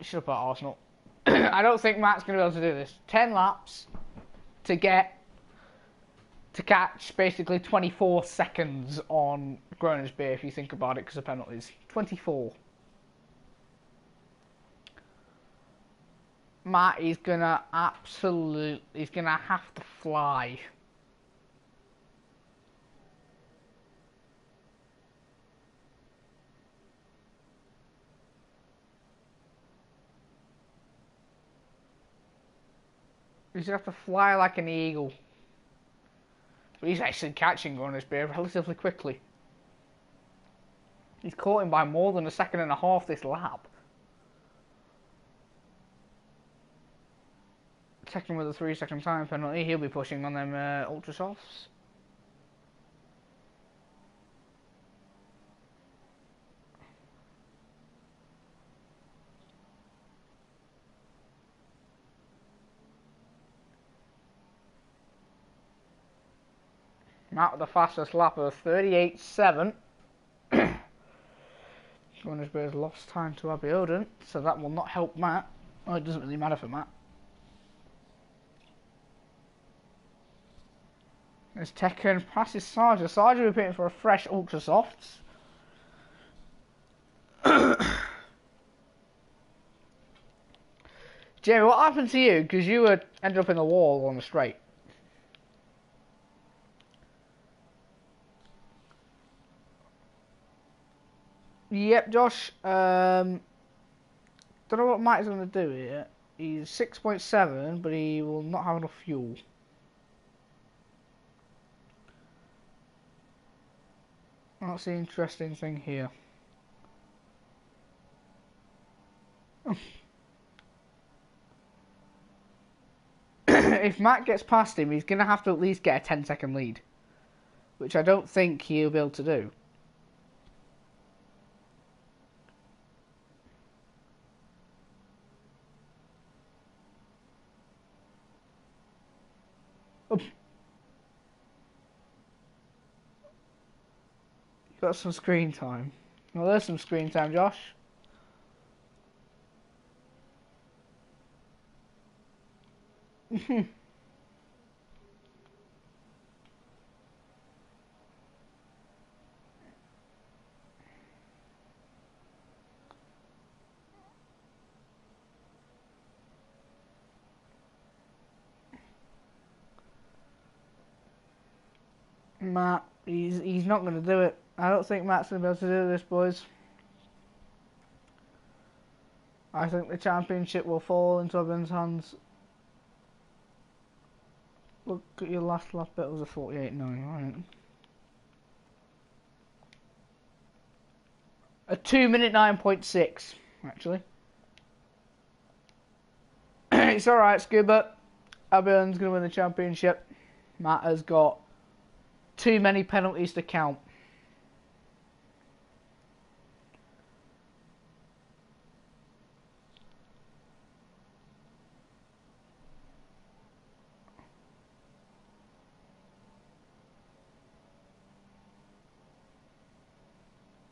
should have put Arsenal. I don't think Matt's going to be able to do this. 10 laps to catch basically 24 seconds on Grunish Beer, if you think about it, because of penalties. 24. Matt is gonna he's gonna have to fly. He's gonna have to fly like an eagle. But he's actually catching Grunish Bear relatively quickly. He's caught him by more than 1.5 seconds this lap. Tekken with a 3-second time penalty, he'll be pushing on them ultra softs. Matt with the fastest lap of 38.7. Grunish Bear's lost time to Abiodun, so that will not help Matt. Oh, it doesn't really matter for Matt. As Tekken passes Sarja. Sarja will be pitting for a fresh Ultra Softs. Jamie, what happened to you? Because you ended up in the wall on the straight. Yep, Josh. Don't know what Matt is going to do here. He's 6.7, but he will not have enough fuel. That's the interesting thing here. if Matt gets past him, he's going to have to at least get a 10-second lead, which I don't think he'll be able to do. Oh. Got some screen time. Well, there's some screen time, Josh. Matt, he's not going to do it. I don't think Matt's going to be able to do this, boys. I think the championship will fall into Evan's hands. Look at your last lap bit, was a 48.9, right? A 2-minute 9.6, actually. It's alright, Scuba. Albion's going to win the championship. Matt has got too many penalties to count.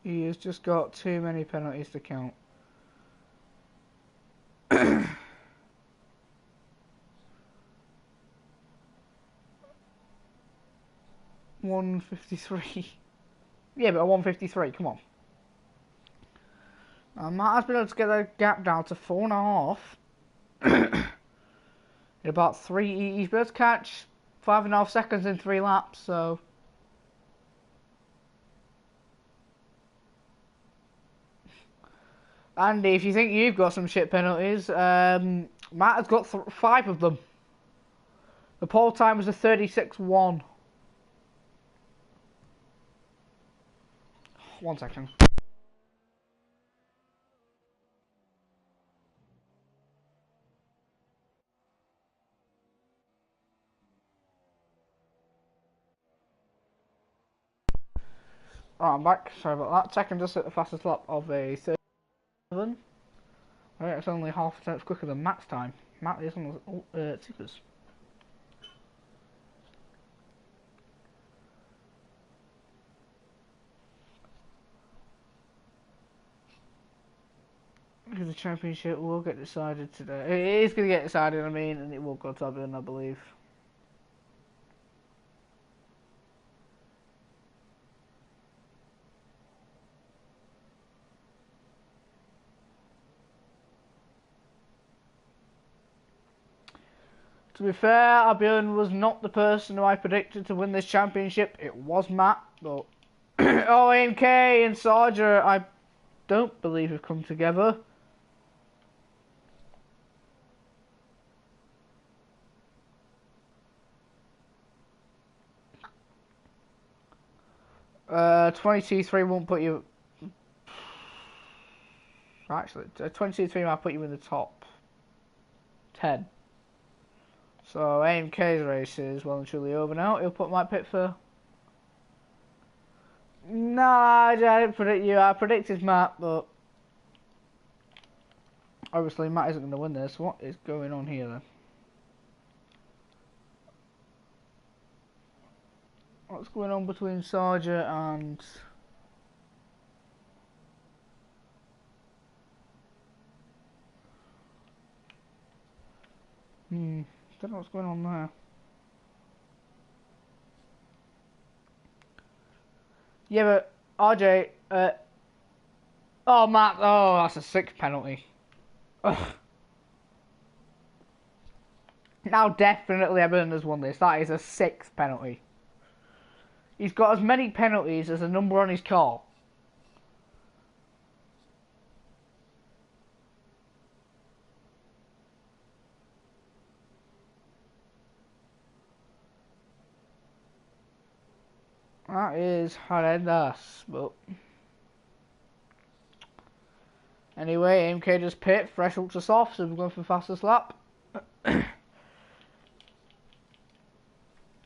He has just got too many penalties to count. 153. Yeah, but a 153, come on. Matt has been able to get that gap down to 4.5. In about 3, he's been able to catch 5.5 seconds in 3 laps, so... Andy, if you think you've got some shit penalties, Matt has got 5 of them. The pole time was a 36.1. 1 second. Oh, I'm back. Sorry about that. Second just at the fastest lap of a 37. I think it's only half a tenth quicker than Matt's time. Matt is on the tippers. Because the championship will get decided today. It is going to get decided, I mean, and it will go to Dhabi, I believe. To be fair, Albion was not the person who I predicted to win this championship. It was Matt, but OMK and Sarger, I don't believe have come together. Uh, 22-3 won't put you. Actually, 22-3 might put you in the top 10. So AMK's race is well and truly over now. He'll put my pit for. Nah, I didn't predict you. I predicted Matt, but obviously Matt isn't going to win this. What is going on here then? What's going on between Sarger and... Don't know what's going on there. Yeah, but RJ, oh Matt, oh that's a 6 penalty. Ugh. Now definitely Everton has won this. That is a 6 penalty. He's got as many penalties as a number on his car. That is horrendous, but anyway, MK just pit, fresh ultra soft, so we're going for the fastest lap.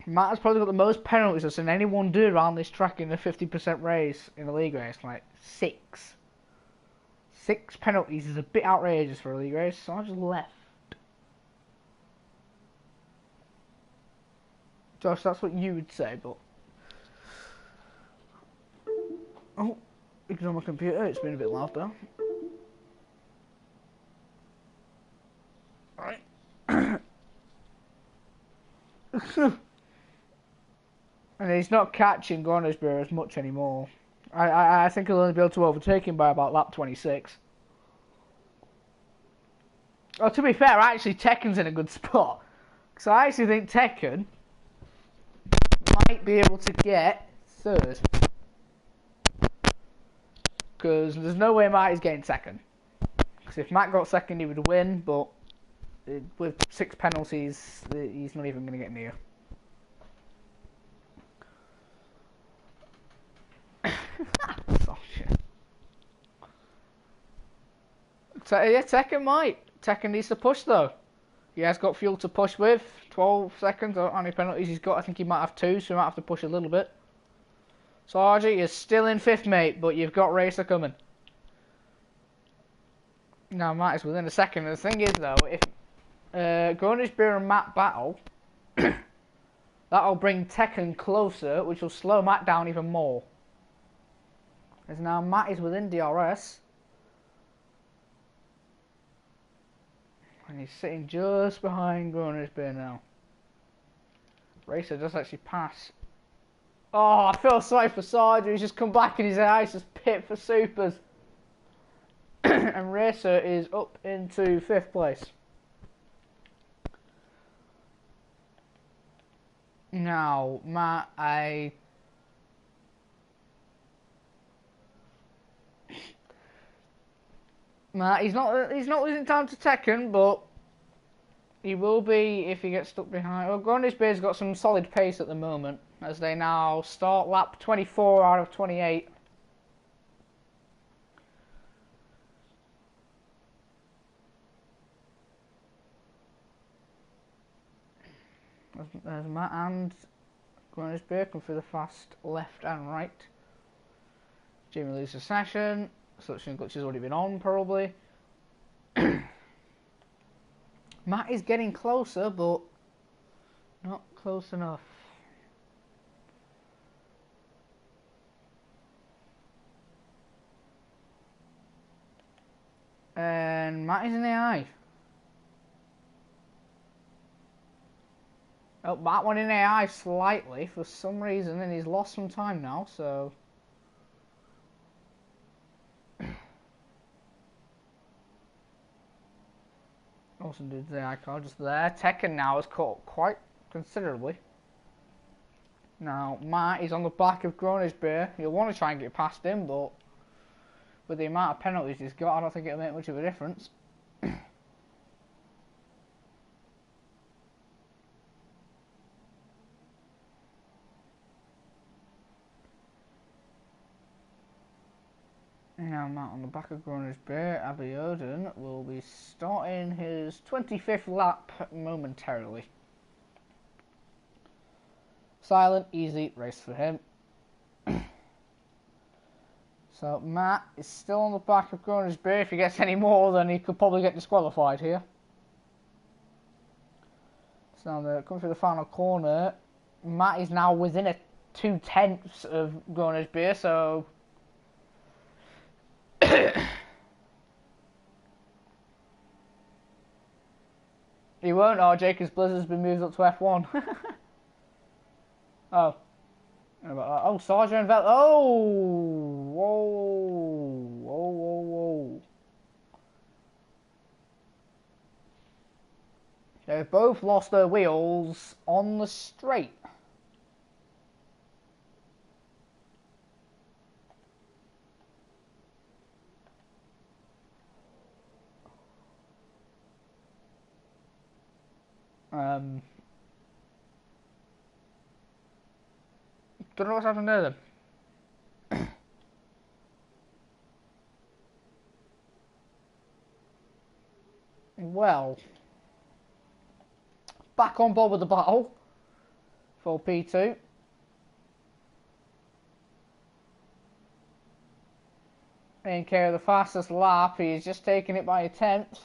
Matt has probably got the most penalties I've seen anyone do around this track in a 50% race in a league race. Like 6. 6 penalties is a bit outrageous for a league race, so I just left. Josh, that's what you would say, but... Oh, ignore my computer, it's been a bit loud there. Right. And he's not catching Gornisberg as much anymore. I think he'll only be able to overtake him by about lap 26. Oh, to be fair, actually Tekken's in a good spot. Because I actually think Tekken might be able to get 3rd. Because there's no way Matt is getting 2nd. Because if Matt got 2nd, he would win, but with 6 penalties, he's not even going to get near. Oh, shit. So, yeah, Tekken might. Tekken needs to push, though. He has got fuel to push with. 12 seconds. I don't know how many penalties he's got. I think he might have 2, so he might have to push a little bit. So, RG, you're still in 5th, mate, but you've got Racer coming. Now, Matt is within a second. And the thing is, though, if Gornisbeer and Matt battle, that'll bring Tekken closer, which will slow Matt down even more. As now Matt is within DRS. And he's sitting just behind Gornisbeer now. Racer does actually pass. Oh, I feel sorry for Sarge. He's just come back and his eyes just pit for supers. And Racer is up into 5th place. Now, Matt, Matt, he's not losing time to Tekken, but he will be if he gets stuck behind. Well, Gornisbeer's got some solid pace at the moment, as they now start lap 24 out of 28. There's Matt and Gornisbeer come through the fast left and right. Jimmy loses a session. Suction Glitch has already been on, probably. Matt is getting closer, but not close enough. And Matt is in the eye. Oh, Matt went in AI slightly for some reason, and he's lost some time now, so... Also did the AI car just there. Tekken now is caught quite considerably. Now, Matt is on the back of Gornisbeer. You'll want to try and get past him, but with the amount of penalties he's got, I don't think it'll make much of a difference. Now Matt on the back of Gornisbeer. Abiodun will be starting his 25th lap momentarily. Silent, easy race for him. So Matt is still on the back of Gornisbeer. If he gets any more, then he could probably get disqualified here. So they're coming through the final corner. Matt is now within a 2/10 of Gornisbeer, so... He won't, RJ, because Blizzard's been moved up to F1. Oh. Oh, Sargent and Vel. Oh! Whoa! Whoa, whoa, whoa. They've both lost their wheels on the straight. Don't know what's happened there then. Well, back on board with the battle for P2. NK with the fastest lap. He's just taking it by a tenth.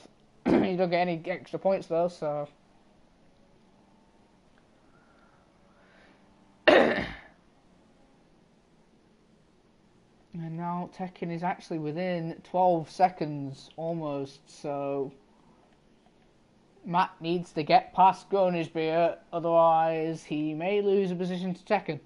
You don't get any extra points though, so. And now Tekken is actually within 12 seconds almost, so Matt needs to get past Gronisbeer, otherwise he may lose a position to Tekken.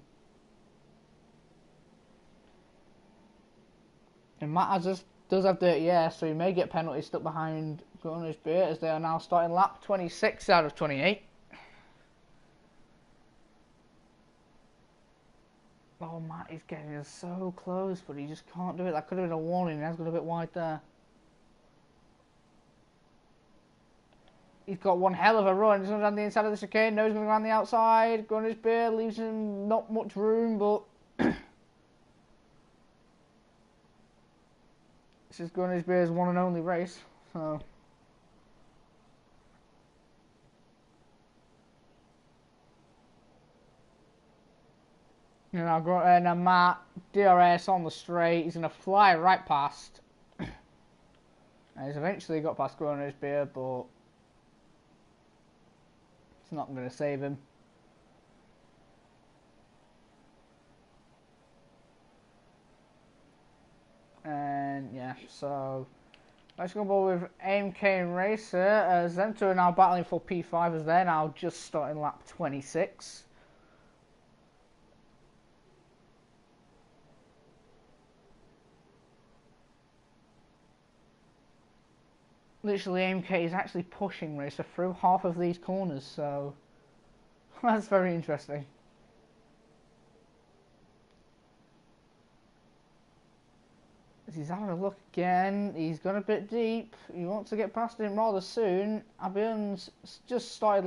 And Matt does have dirty air, so he may get penalties stuck behind Gronisbeer as they are now starting lap 26 out of 28. Oh, Matt is getting us so close, but he just can't do it. That could have been a warning. He has got a bit wide there. He's got one hell of a run. He's going down the inside of the chicane. No, he's going to go around the outside. Gronisbeer leaves him not much room, but this is Gronisbeer's one and only race. So. Now Matt, DRS on the straight, he's going to fly right past. And he's eventually got past Gronisbeer, but it's not going to save him. And yeah, so let's go with AMK and Racer, as them two are now battling for P5 as they're now just starting lap 26. Literally, AMK is actually pushing Racer through half of these corners, so that's very interesting. As he's having a look again, he's gone a bit deep. He wants to get past him rather soon. Abion's just started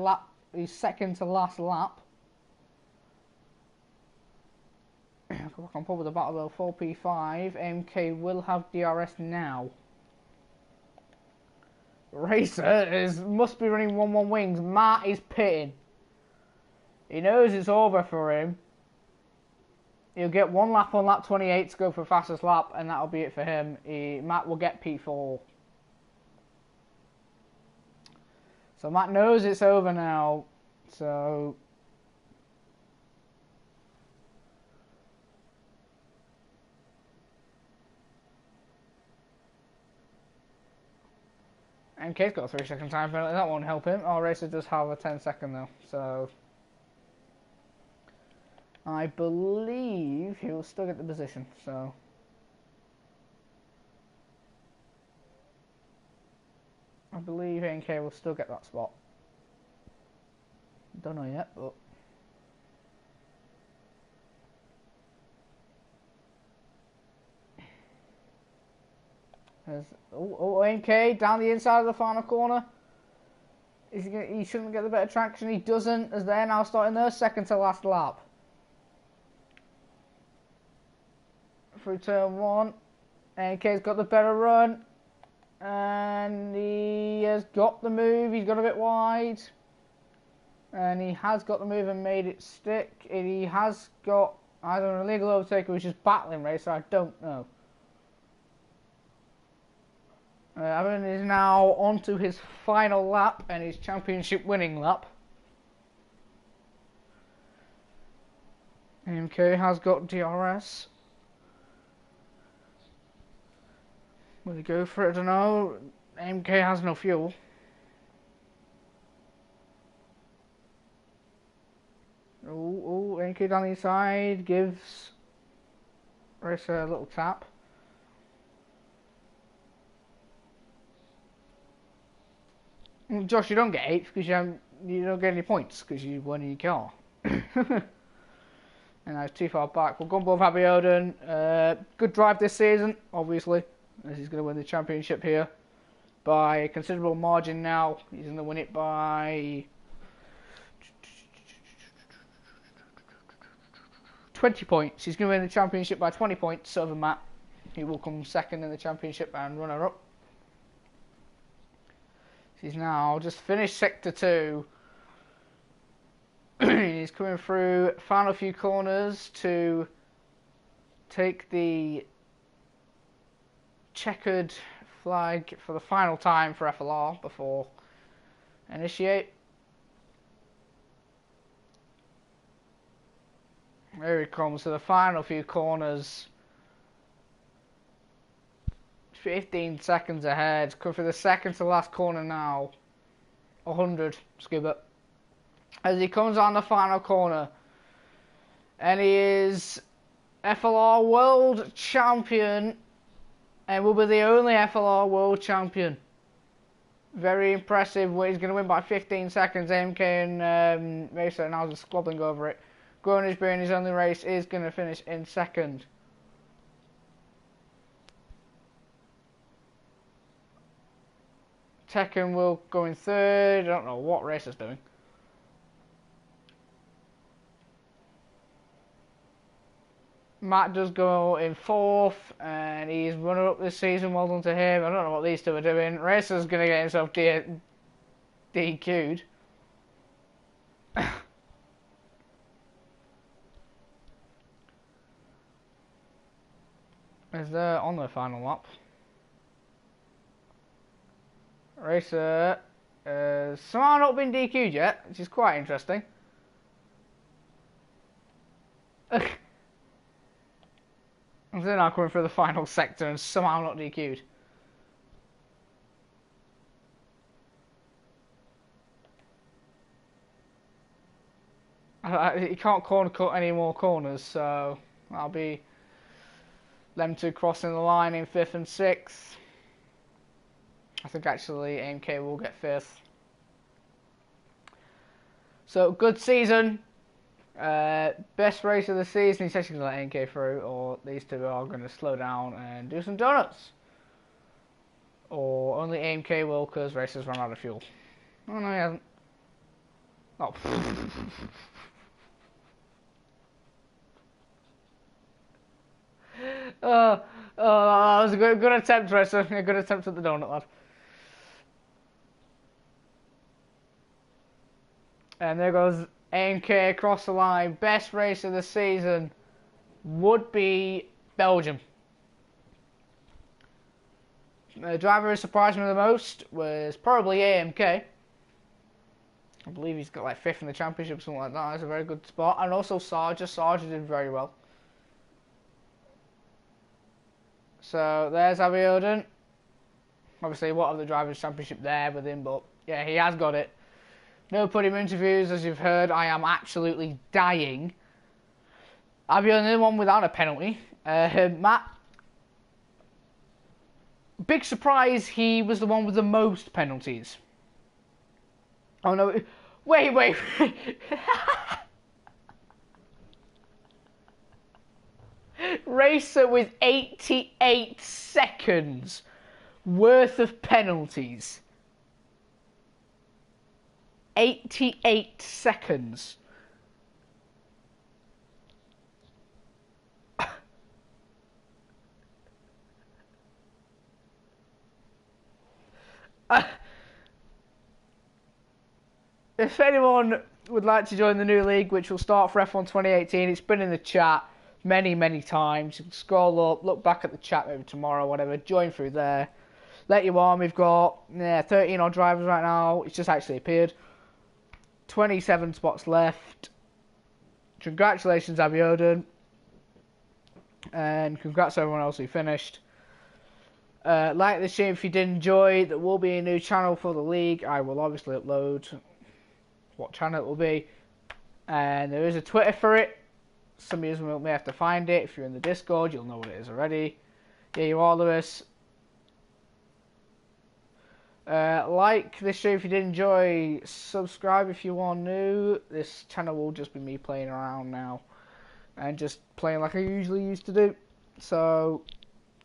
his second to last lap. Go back on pub with the battle though, 4P5. AMK will have DRS now. Racer must be running 1-1 wings. Matt is pitting. He knows it's over for him. He'll get one lap on lap 28 to go for fastest lap, and that'll be it for him. Matt will get P4. So Matt knows it's over now. So MK's got a 3-second time penalty. That won't help him. Oh, Racer does have a 10-second though. So I believe he will still get the position. So I believe NK will still get that spot. Don't know yet, but NK down the inside of the final corner. He shouldn't get the better traction. He doesn't, as they're now starting their second to last lap. Through turn 1. NK's got the better run. And he has got the move. He's got a bit wide. And he has got the move and made it stick. He has got either an illegal overtaker which is battling Racer. I don't know. Aben is now on to his final lap and his championship winning lap. MK has got DRS. Will he go for it? I don't know. MK has no fuel. Oh, MK down the inside gives Racer a little tap. Josh, you don't get 8th because you don't get any points because you won in your car. And that's too far back. We'll go above Abiodun. Good drive this season, obviously, as he's going to win the championship here by a considerable margin now. He's going to win it by 20 points. He's going to win the championship by 20 points over Matt. He will come second in the championship and runner-up. He's now just finished Sector 2. He's coming through final few corners to take the checkered flag for the final time for FLR before initiate. Here he comes to the final few corners. 15 seconds ahead. Coming for the second to last corner now. 100, Scuba. As he comes on the final corner. And he is FLR World Champion. And will be the only FLR World Champion. Very impressive. He's going to win by 15 seconds. AMK and Racer now is squabbling over it. Gronin's being his only race is going to finish in second. Tekken will go in third. I don't know what Racer's doing. Matt does go in fourth, and he's runner up this season. Well done to him. I don't know what these two are doing. Racer's going to get himself DQ'd. Is there on the final lap? Racer somehow not been DQ'd yet, which is quite interesting. And then I'm coming through the final sector and somehow not DQ'd. He can't corner cut any more corners, so that'll be them two crossing the line in 5th and 6th. I think actually AMK will get 5th. So good season. Best race of the season. He's actually going to let AMK through, or these two are going to slow down and do some donuts. Or only AMK will, because Racer's run out of fuel. Oh no, he hasn't. Oh. That was a good attempt, Racer. A good attempt at the donut, lad. And there goes AMK across the line. Best race of the season would be Belgium. The driver who surprised me the most was probably AMK. I believe he's got like 5th in the championship, something like that. That's a very good spot. And also Sarja. Sarja did very well. So there's Abiodun. Obviously, what of the drivers' championship there with him, but yeah, he has got it. No podium interviews, as you've heard. I am absolutely dying. Abiodun, the one without a penalty. Matt, big surprise, he was the one with the most penalties. Oh no! Wait. Racer with 88 seconds worth of penalties. 88 seconds. If anyone would like to join the new league, which will start for F1 2018, it's been in the chat many times. You can scroll up, look back at the chat maybe tomorrow, whatever, join through there. Let you on. We've got 13 odd drivers right now. It's just actually appeared. 27 spots left. Congratulations, Abiodun. And congrats to everyone else who finished. Like the stream if you did enjoy. There will be a new channel for the league. I will obviously upload what channel it will be. And there is a Twitter for it. Some of you may have to find it. If you're in the Discord, you'll know what it is already. Yeah, you are, Lewis. Like this stream if you did enjoy. Subscribe if you are new. This channel will just be me playing around now. And just playing like I usually used to do. So,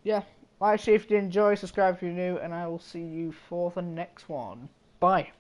yeah. Like, share if you did enjoy. Subscribe if you're new. And I will see you for the next one. Bye.